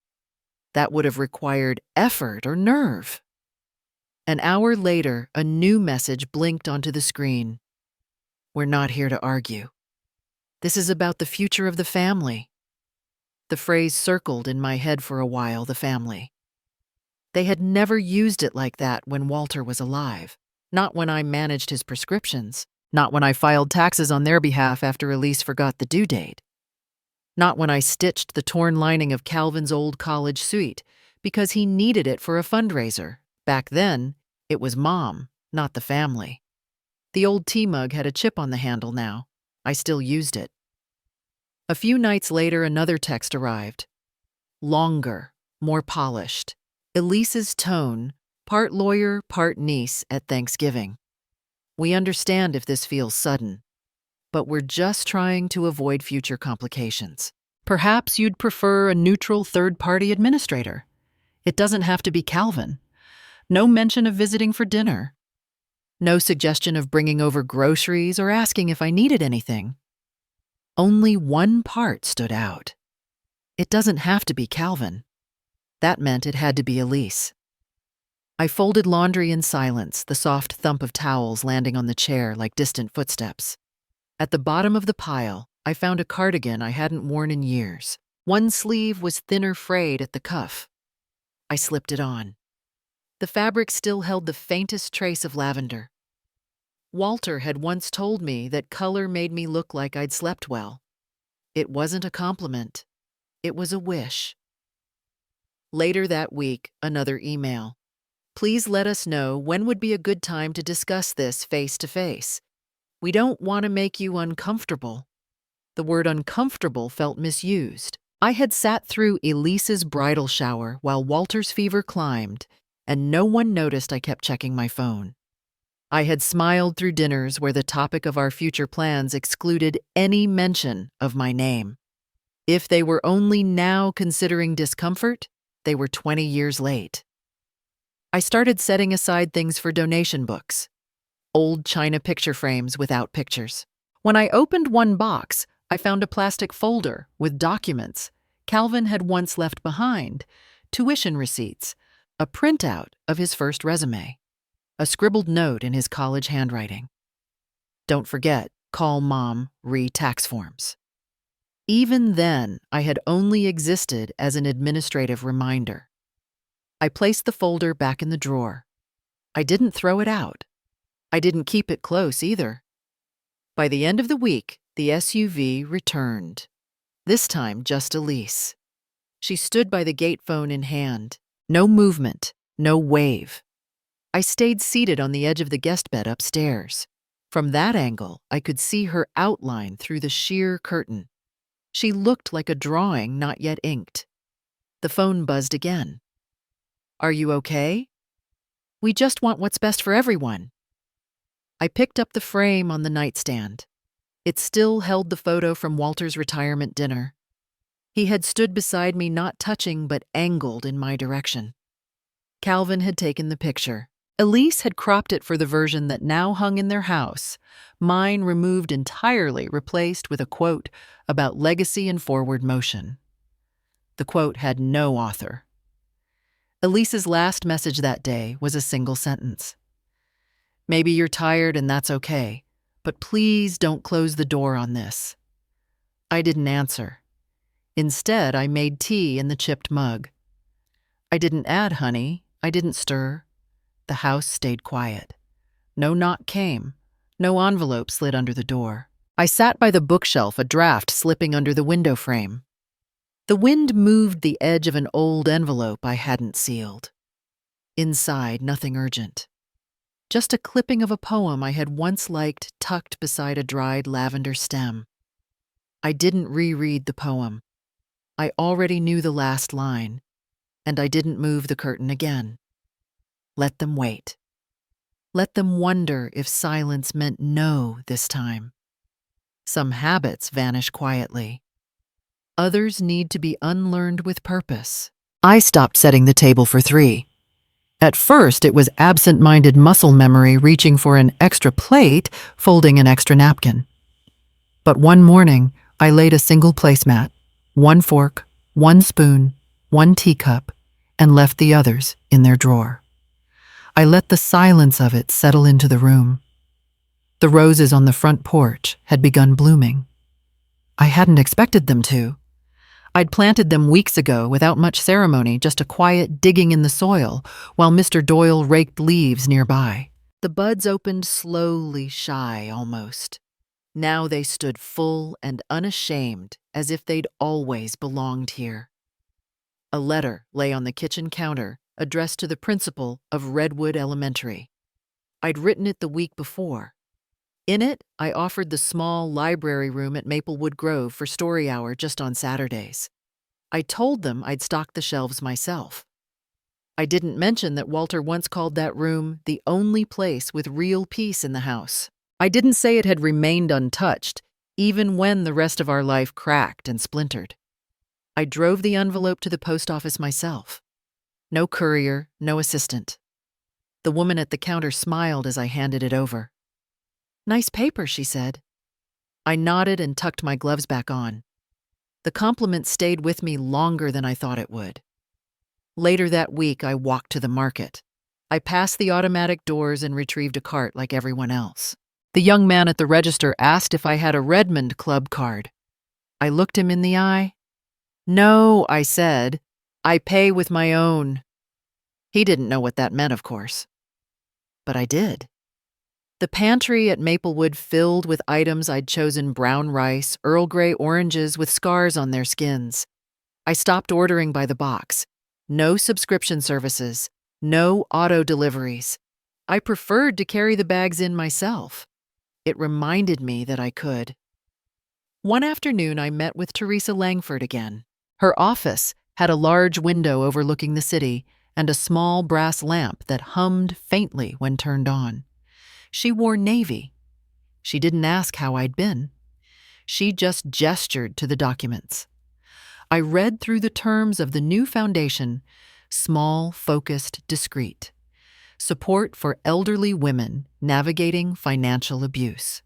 That would have required effort or nerve. An hour later, a new message blinked onto the screen. We're not here to argue. This is about the future of the family. The phrase circled in my head for a while, the family. They had never used it like that when Walter was alive. Not when I managed his prescriptions. Not when I filed taxes on their behalf after Elise forgot the due date. Not when I stitched the torn lining of Calvin's old college suit because he needed it for a fundraiser. Back then, it was Mom, not the family. The old tea mug had a chip on the handle now. I still used it. A few nights later, another text arrived. Longer, more polished. Elise's tone, part lawyer, part niece at Thanksgiving. We understand if this feels sudden, but we're just trying to avoid future complications. Perhaps you'd prefer a neutral third-party administrator. It doesn't have to be Calvin. No mention of visiting for dinner. No suggestion of bringing over groceries or asking if I needed anything. Only one part stood out. It doesn't have to be Calvin. That meant it had to be Elise. I folded laundry in silence, the soft thump of towels landing on the chair like distant footsteps. At the bottom of the pile, I found a cardigan I hadn't worn in years. One sleeve was thinner frayed at the cuff. I slipped it on. The fabric still held the faintest trace of lavender. Walter had once told me that color made me look like I'd slept well. It wasn't a compliment. It was a wish. Later that week, another email. Please let us know when would be a good time to discuss this face to face. We don't want to make you uncomfortable. The word uncomfortable felt misused. I had sat through Elise's bridal shower while Walter's fever climbed, and no one noticed I kept checking my phone. I had smiled through dinners where the topic of our future plans excluded any mention of my name. If they were only now considering discomfort, they were 20 years late. I started setting aside things for donation books. Old china picture frames without pictures. When I opened one box, I found a plastic folder with documents Calvin had once left behind, tuition receipts, a printout of his first resume, a scribbled note in his college handwriting. Don't forget, call Mom, re-tax forms. Even then, I had only existed as an administrative reminder. I placed the folder back in the drawer. I didn't throw it out. I didn't keep it close either. By the end of the week, the SUV returned. This time, just Elise. She stood by the gate phone in hand. No movement, no wave. I stayed seated on the edge of the guest bed upstairs. From that angle, I could see her outline through the sheer curtain. She looked like a drawing not yet inked. The phone buzzed again. Are you okay? We just want what's best for everyone. I picked up the frame on the nightstand. It still held the photo from Walter's retirement dinner. He had stood beside me, not touching but angled in my direction. Calvin had taken the picture. Elise had cropped it for the version that now hung in their house, mine removed entirely, replaced with a quote about legacy and forward motion. The quote had no author. Elise's last message that day was a single sentence. Maybe you're tired and that's okay, but please don't close the door on this. I didn't answer. Instead, I made tea in the chipped mug. I didn't add honey. I didn't stir. The house stayed quiet. No knock came. No envelope slid under the door. I sat by the bookshelf, a draft slipping under the window frame. The wind moved the edge of an old envelope I hadn't sealed. Inside, nothing urgent. Just a clipping of a poem I had once liked tucked beside a dried lavender stem. I didn't reread the poem. I already knew the last line, and I didn't move the curtain again. Let them wait. Let them wonder if silence meant no this time. Some habits vanish quietly. Others need to be unlearned with purpose. I stopped setting the table for 3. At first, it was absent-minded muscle memory reaching for an extra plate, folding an extra napkin. But one morning, I laid a single placemat, 1 fork, 1 spoon, 1 teacup, and left the others in their drawer. I let the silence of it settle into the room. The roses on the front porch had begun blooming. I hadn't expected them to. I'd planted them weeks ago without much ceremony, just a quiet digging in the soil, while Mr. Doyle raked leaves nearby. The buds opened slowly, shy almost. Now they stood full and unashamed, as if they'd always belonged here. A letter lay on the kitchen counter, addressed to the principal of Redwood Elementary. I'd written it the week before. In it, I offered the small library room at Maplewood Grove for story hour just on Saturdays. I told them I'd stock the shelves myself. I didn't mention that Walter once called that room the only place with real peace in the house. I didn't say it had remained untouched, even when the rest of our life cracked and splintered. I drove the envelope to the post office myself. No courier, no assistant. The woman at the counter smiled as I handed it over. "Nice paper," she said. I nodded and tucked my gloves back on. The compliment stayed with me longer than I thought it would. Later that week, I walked to the market. I passed the automatic doors and retrieved a cart like everyone else. The young man at the register asked if I had a Redmond Club card. I looked him in the eye. "No," I said. "I pay with my own." He didn't know what that meant, of course. But I did. The pantry at Maplewood filled with items I'd chosen: brown rice, Earl Grey oranges with scars on their skins. I stopped ordering by the box. No subscription services, no auto deliveries. I preferred to carry the bags in myself. It reminded me that I could. One afternoon, I met with Teresa Langford again. Her office had a large window overlooking the city and a small brass lamp that hummed faintly when turned on. She wore navy. She didn't ask how I'd been. She just gestured to the documents. I read through the terms of the new foundation: small, focused, discreet. Support for elderly women navigating financial abuse.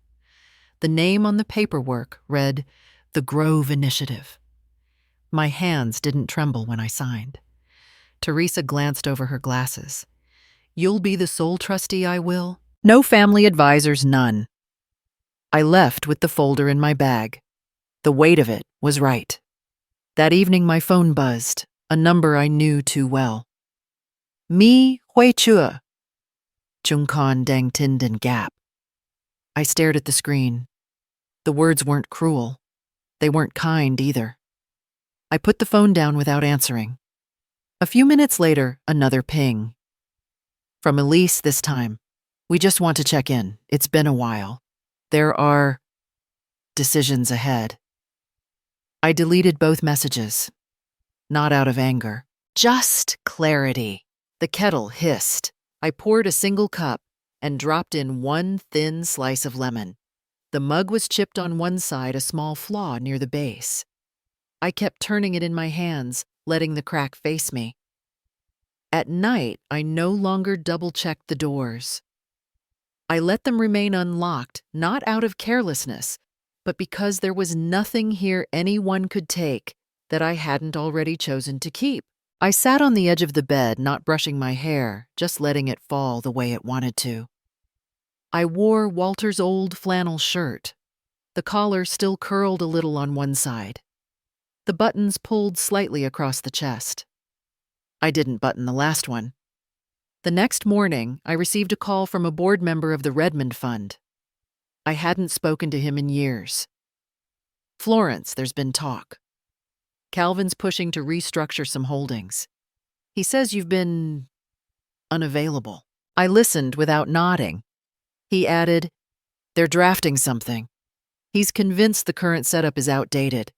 The name on the paperwork read, "The Grove Initiative." My hands didn't tremble when I signed. Teresa glanced over her glasses. "You'll be the sole trustee, I will? No family advisors, none." I left with the folder in my bag. The weight of it was right. That evening my phone buzzed, a number I knew too well. "Mi Hui Chua, Chungkon Dang Tinden Gap." I stared at the screen. The words weren't cruel. They weren't kind either. I put the phone down without answering. A few minutes later, another ping. From Elise this time. "We just want to check in. It's been a while. There are decisions ahead." I deleted both messages. Not out of anger. Just clarity. The kettle hissed. I poured a single cup and dropped in 1 thin slice of lemon. The mug was chipped on one side, a small flaw near the base. I kept turning it in my hands, letting the crack face me. At night, I no longer double-checked the doors. I let them remain unlocked, not out of carelessness, but because there was nothing here anyone could take that I hadn't already chosen to keep. I sat on the edge of the bed, not brushing my hair, just letting it fall the way it wanted to. I wore Walter's old flannel shirt. The collar still curled a little on one side. The buttons pulled slightly across the chest. I didn't button the last one. The next morning, I received a call from a board member of the Redmond Fund. I hadn't spoken to him in years. "Florence, there's been talk. Calvin's pushing to restructure some holdings. He says you've been unavailable. I listened without nodding. He added, they're drafting something. He's convinced the current setup is outdated.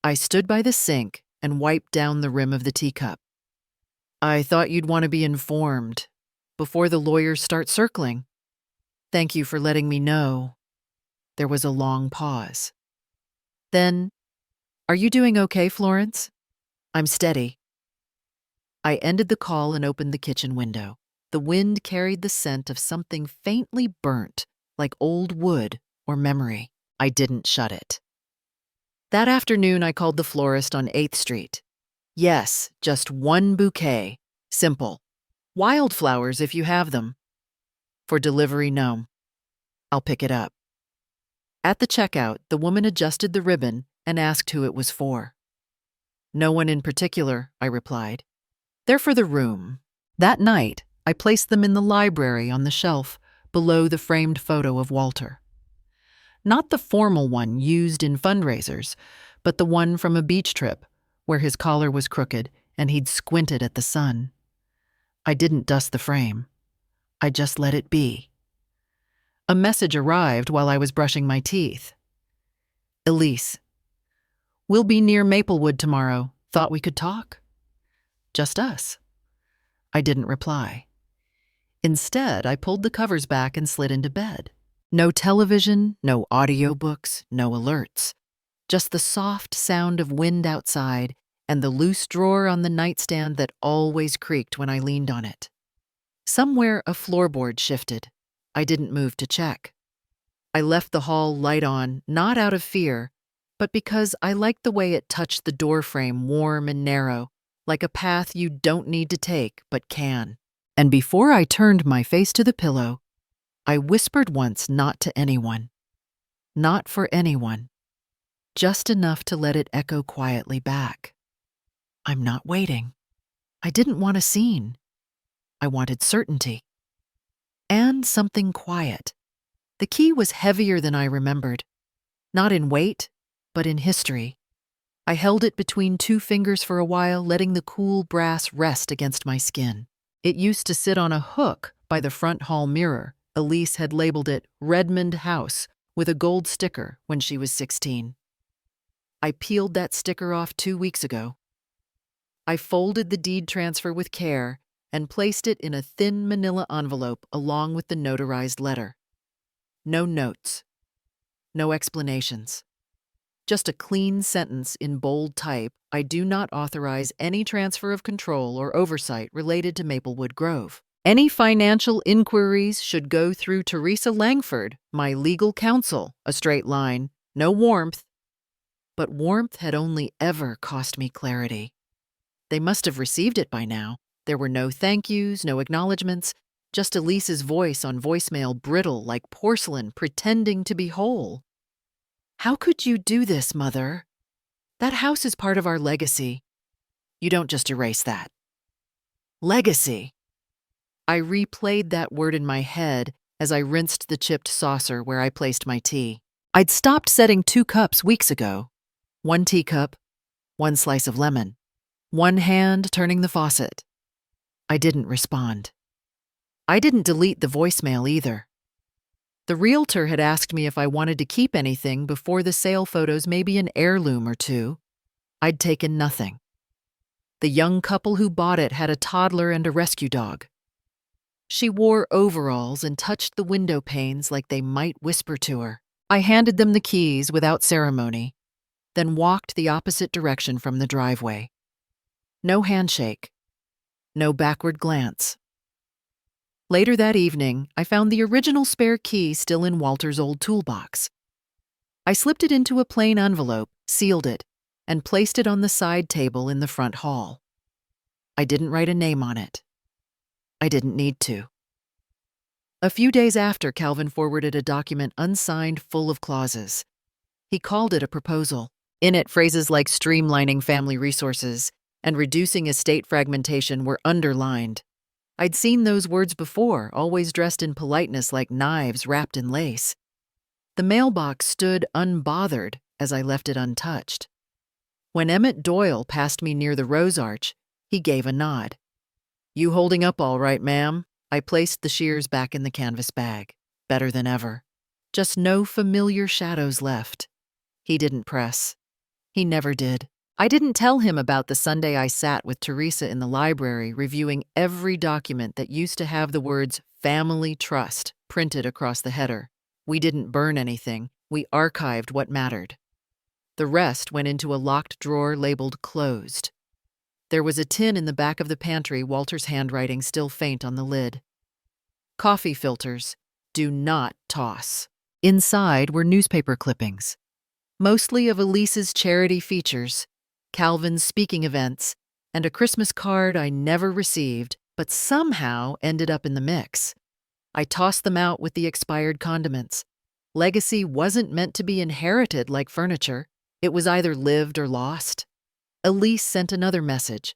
I stood by the sink and wiped down the rim of the teacup. I thought you'd want to be informed before the lawyers start circling. Thank you for letting me know. There was a long pause. Then, are you doing okay, Florence? I'm steady. I ended the call and opened the kitchen window. The wind carried the scent of something faintly burnt, like old wood or memory. I didn't shut it. That afternoon, I called the florist on 8th Street. Yes, just one bouquet. Simple. Wildflowers if you have them. For delivery, no. I'll pick it up. At the checkout, the woman adjusted the ribbon and asked who it was for. No one in particular, I replied. They're for the room. That night, I placed them in the library on the shelf below the framed photo of Walter. Not the formal one used in fundraisers, but the one from a beach trip where his collar was crooked and he'd squinted at the sun. I didn't dust the frame. I just let it be. A message arrived while I was brushing my teeth. Elise, we'll be near Maplewood tomorrow. Thought we could talk? Just us. I didn't reply. Instead, I pulled the covers back and slid into bed. No television, no audiobooks, no alerts. Just the soft sound of wind outside and the loose drawer on the nightstand that always creaked when I leaned on it. Somewhere a floorboard shifted. I didn't move to check. I left the hall light on, not out of fear, but because I liked the way it touched the doorframe warm and narrow, like a path you don't need to take but can. And before I turned my face to the pillow, I whispered once not to anyone. Not for anyone. Just enough to let it echo quietly back. I'm not waiting. I didn't want a scene. I wanted certainty. And something quiet. The key was heavier than I remembered. Not in weight, but in history. I held it between 2 fingers for a while, letting the cool brass rest against my skin. It used to sit on a hook by the front hall mirror. Elise had labeled it Redmond House with a gold sticker when she was 16. I peeled that sticker off 2 weeks ago. I folded the deed transfer with care and placed it in a thin manila envelope along with the notarized letter. No notes. No explanations. Just a clean sentence in bold type: I do not authorize any transfer of control or oversight related to Maplewood Grove. Any financial inquiries should go through Teresa Langford, my legal counsel. A straight line, no warmth. But warmth had only ever cost me clarity. They must have received it by now. There were no thank yous, no acknowledgments, just Elise's voice on voicemail, brittle like porcelain, pretending to be whole. How could you do this, Mother? That house is part of our legacy. You don't just erase that. Legacy. I replayed that word in my head as I rinsed the chipped saucer where I placed my tea. I'd stopped setting 2 cups weeks ago. 1 teacup, 1 slice of lemon. 1 hand turning the faucet. I didn't respond. I didn't delete the voicemail either. The realtor had asked me if I wanted to keep anything before the sale photos, maybe an heirloom or 2. I'd taken nothing. The young couple who bought it had a toddler and a rescue dog. She wore overalls and touched the window panes like they might whisper to her. I handed them the keys without ceremony, then walked the opposite direction from the driveway. No handshake. No backward glance. Later that evening, I found the original spare key still in Walter's old toolbox. I slipped it into a plain envelope, sealed it, and placed it on the side table in the front hall. I didn't write a name on it. I didn't need to. A few days after, Calvin forwarded a document unsigned full of clauses. He called it a proposal. In it, phrases like streamlining family resources and reducing estate fragmentation were underlined. I'd seen those words before, always dressed in politeness like knives wrapped in lace. The mailbox stood unbothered as I left it untouched. When Emmett Doyle passed me near the rose arch, he gave a nod. "You holding up all right, ma'am?" I placed the shears back in the canvas bag. Better than ever. Just no familiar shadows left. He didn't press. He never did. I didn't tell him about the Sunday I sat with Teresa in the library reviewing every document that used to have the words "Family Trust" printed across the header. We didn't burn anything. We archived what mattered. The rest went into a locked drawer labeled "Closed." There was a tin in the back of the pantry, Walter's handwriting still faint on the lid. Coffee filters. Do not toss. Inside were newspaper clippings, mostly of Elise's charity features, Calvin's speaking events, and a Christmas card I never received, but somehow ended up in the mix. I tossed them out with the expired condiments. Legacy wasn't meant to be inherited like furniture. It was either lived or lost. Elise sent another message.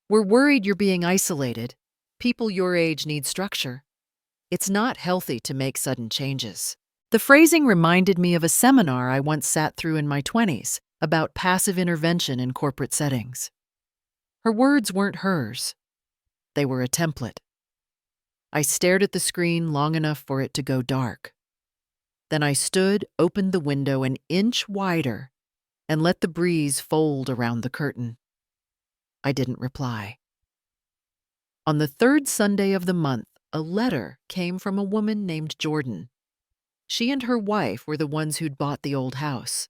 "We're worried you're being isolated. People your age need structure. It's not healthy to make sudden changes." The phrasing reminded me of a seminar I once sat through in my 20s about passive intervention in corporate settings. Her words weren't hers. They were a template. I stared at the screen long enough for it to go dark. Then I stood, opened the window an inch wider, and let the breeze fold around the curtain. I didn't reply. On the third Sunday of the month, a letter came from a woman named Jordan. She and her wife were the ones who'd bought the old house.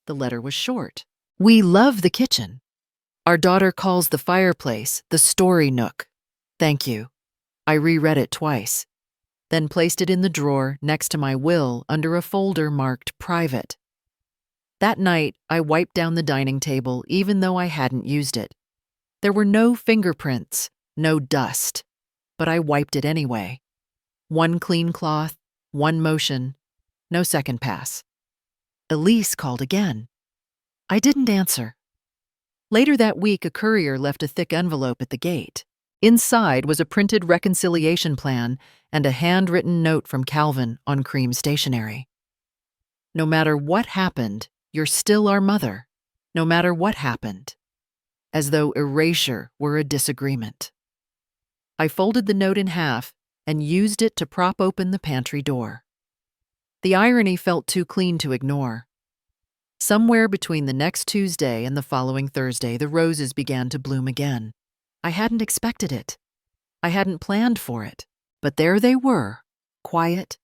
The letter was short. "We love the kitchen. Our daughter calls the fireplace the story nook. Thank you." I reread it twice, then placed it in the drawer next to my will under a folder marked private. That night, I wiped down the dining table even though I hadn't used it. There were no fingerprints, no dust, but I wiped it anyway. One clean cloth, one motion, no second pass. Elise called again. I didn't answer. Later that week, a courier left a thick envelope at the gate. Inside was a printed reconciliation plan and a handwritten note from Calvin on cream stationery. "No matter what happened, you're still our mother. No matter what happened." As though erasure were a disagreement. I folded the note in half and used it to prop open the pantry door. The irony felt too clean to ignore. Somewhere between the next Tuesday and the following Thursday, the roses began to bloom again. I hadn't expected it. I hadn't planned for it. But there they were, quiet,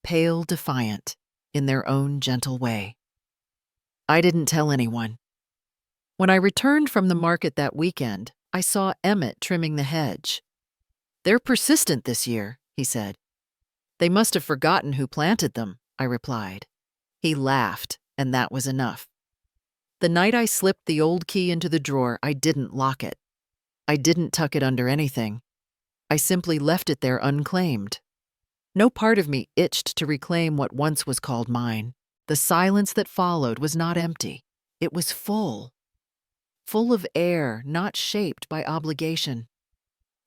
pale, defiant, in their own gentle way. I didn't tell anyone. When I returned from the market that weekend, I saw Emmett trimming the hedge. "They're persistent this year," he said. "They must have forgotten who planted them," I replied. He laughed, and that was enough. The night I slipped the old key into the drawer, I didn't lock it. I didn't tuck it under anything. I simply left it there unclaimed. No part of me itched to reclaim what once was called mine. The silence that followed was not empty. It was full. Full of air not shaped by obligation.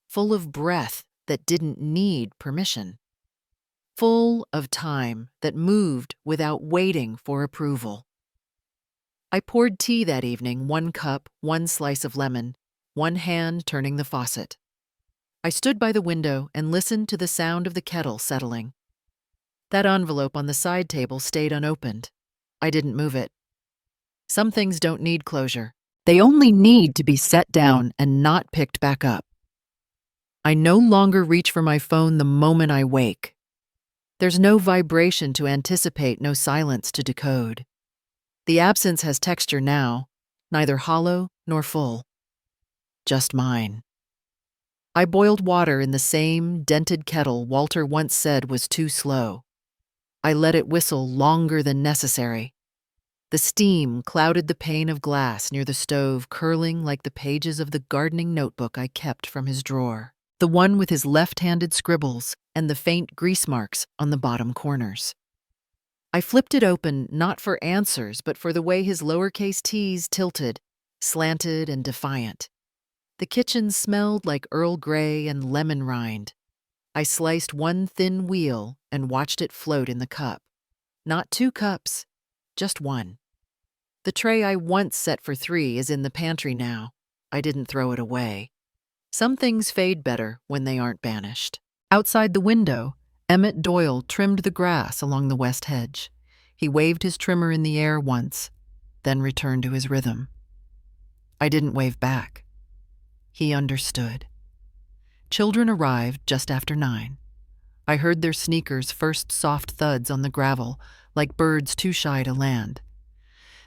Full of breath that didn't need permission. Full of time that moved without waiting for approval. I poured tea that evening, 1 cup, 1 slice of lemon, one hand turning the faucet. I stood by the window and listened to the sound of the kettle settling. That envelope on the side table stayed unopened. I didn't move it. Some things don't need closure. They only need to be set down and not picked back up. I no longer reach for my phone the moment I wake. There's no vibration to anticipate, no silence to decode. The absence has texture now, neither hollow nor full. Just mine. I boiled water in the same dented kettle Walter once said was too slow. I let it whistle longer than necessary. The steam clouded the pane of glass near the stove, curling like the pages of the gardening notebook I kept from his drawer, the one with his left-handed scribbles and the faint grease marks on the bottom corners. I flipped it open not for answers, but for the way his lowercase t's tilted, slanted and defiant. The kitchen smelled like Earl Grey and lemon rind. I sliced one thin wheel and watched it float in the cup. Not 2 cups, just one. The tray I once set for 3 is in the pantry now. I didn't throw it away. Some things fade better when they aren't banished. Outside the window, Emmett Doyle trimmed the grass along the west hedge. He waved his trimmer in the air once, then returned to his rhythm. I didn't wave back. He understood. Children arrived just after 9. I heard their sneakers' first soft thuds on the gravel, like birds too shy to land.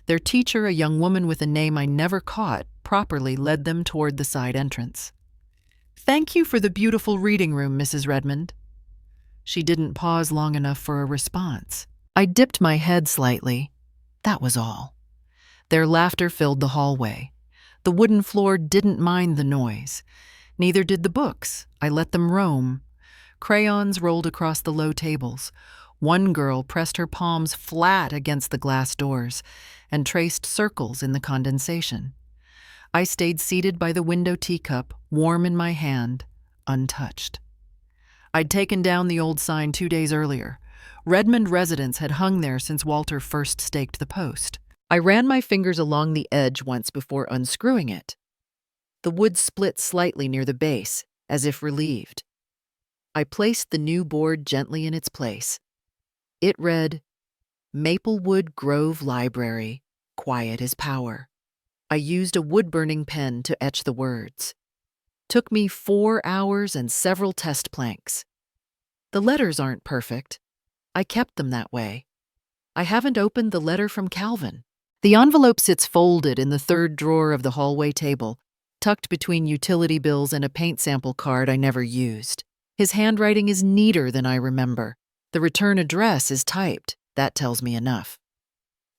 Their teacher, a young woman with a name I never caught, properly led them toward the side entrance. "Thank you for the beautiful reading room, Mrs. Redmond." She didn't pause long enough for a response. I dipped my head slightly. That was all. Their laughter filled the hallway. The wooden floor didn't mind the noise. Neither did the books. I let them roam. Crayons rolled across the low tables. One girl pressed her palms flat against the glass doors and traced circles in the condensation. I stayed seated by the window teacup, warm in my hand, untouched. I'd taken down the old sign 2 days earlier. Redmond residents had hung there since Walter first staked the post. I ran my fingers along the edge once before unscrewing it. The wood split slightly near the base, as if relieved. I placed the new board gently in its place. It read, "Maplewood Grove Library, quiet as power." I used a wood-burning pen to etch the words. Took me 4 hours and several test planks. The letters aren't perfect. I kept them that way. I haven't opened the letter from Calvin. The envelope sits folded in the 3rd drawer of the hallway table, tucked between utility bills and a paint sample card I never used. His handwriting is neater than I remember. The return address is typed. That tells me enough.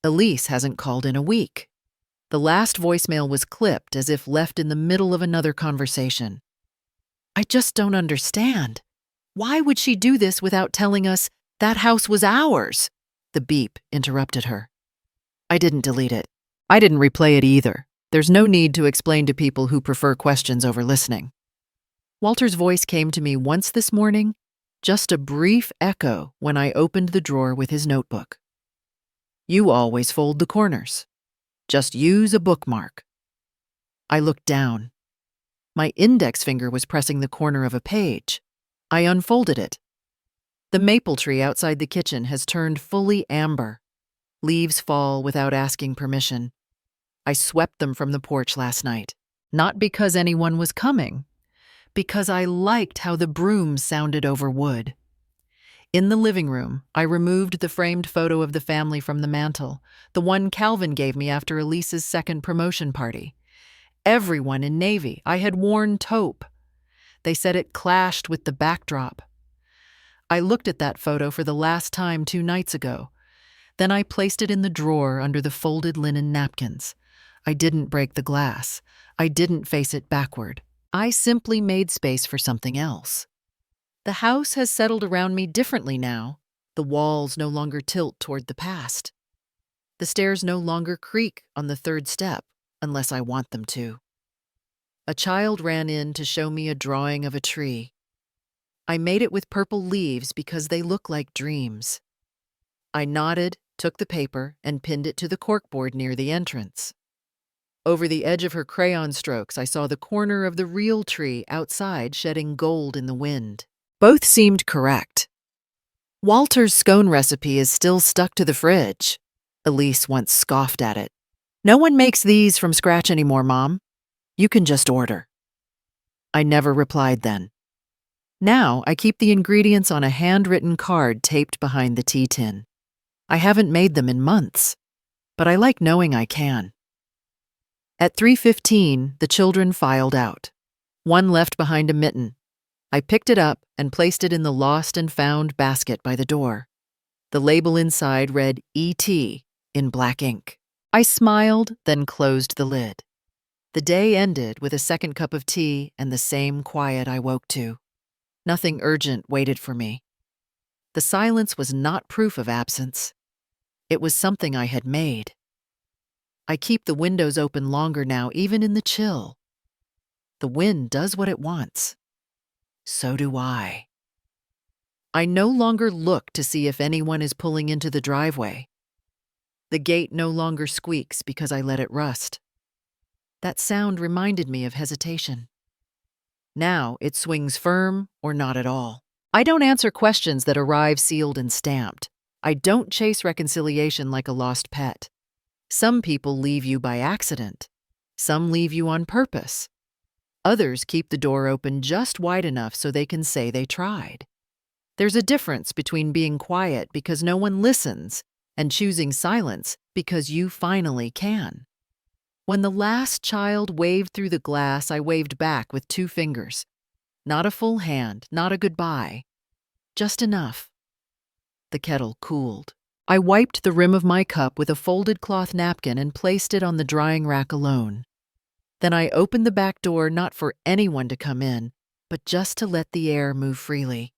Elise hasn't called in a week. The last voicemail was clipped as if left in the middle of another conversation. I just don't understand. Why would she do this without telling us that house was ours? The beep interrupted her. I didn't delete it. I didn't replay it either. There's no need to explain to people who prefer questions over listening. Walter's voice came to me once this morning, just a brief echo when I opened the drawer with his notebook. "You always fold the corners. Just use a bookmark." I looked down. My index finger was pressing the corner of a page. I unfolded it. The maple tree outside the kitchen has turned fully amber. Leaves fall without asking permission. I swept them from the porch last night. Not because anyone was coming, because I liked how the broom sounded over wood. In the living room, I removed the framed photo of the family from the mantel, the one Calvin gave me after Elise's 2nd promotion party. Everyone in Navy. I had worn taupe. They said it clashed with the backdrop. I looked at that photo for the last time 2 nights ago. Then I placed it in the drawer under the folded linen napkins. I didn't break the glass. I didn't face it backward. I simply made space for something else. The house has settled around me differently now. The walls no longer tilt toward the past. The stairs no longer creak on the 3rd step, unless I want them to. A child ran in to show me a drawing of a tree. I made it with purple leaves because they look like dreams. I nodded, took the paper, and pinned it to the corkboard near the entrance. Over the edge of her crayon strokes, I saw the corner of the real tree outside shedding gold in the wind. Both seemed correct. Walter's scone recipe is still stuck to the fridge. Elise once scoffed at it. "No one makes these from scratch anymore, Mom. You can just order." I never replied then. Now I keep the ingredients on a handwritten card taped behind the tea tin. I haven't made them in months, but I like knowing I can. At 3:15, the children filed out. One left behind a mitten. I picked it up and placed it in the lost and found basket by the door. The label inside read E.T. in black ink. I smiled, then closed the lid. The day ended with a 2nd cup of tea and the same quiet I woke to. Nothing urgent waited for me. The silence was not proof of absence. It was something I had made. I keep the windows open longer now, even in the chill. The wind does what it wants. So do I. I no longer look to see if anyone is pulling into the driveway. The gate no longer squeaks because I let it rust. That sound reminded me of hesitation. Now it swings firm or not at all. I don't answer questions that arrive sealed and stamped. I don't chase reconciliation like a lost pet. Some people leave you by accident. Some leave you on purpose. Others keep the door open just wide enough so they can say they tried. There's a difference between being quiet because no one listens and choosing silence because you finally can. When the last child waved through the glass, I waved back with 2 fingers. Not a full hand, not a goodbye. Just enough. The kettle cooled. I wiped the rim of my cup with a folded cloth napkin and placed it on the drying rack alone. Then I opened the back door not for anyone to come in, but just to let the air move freely.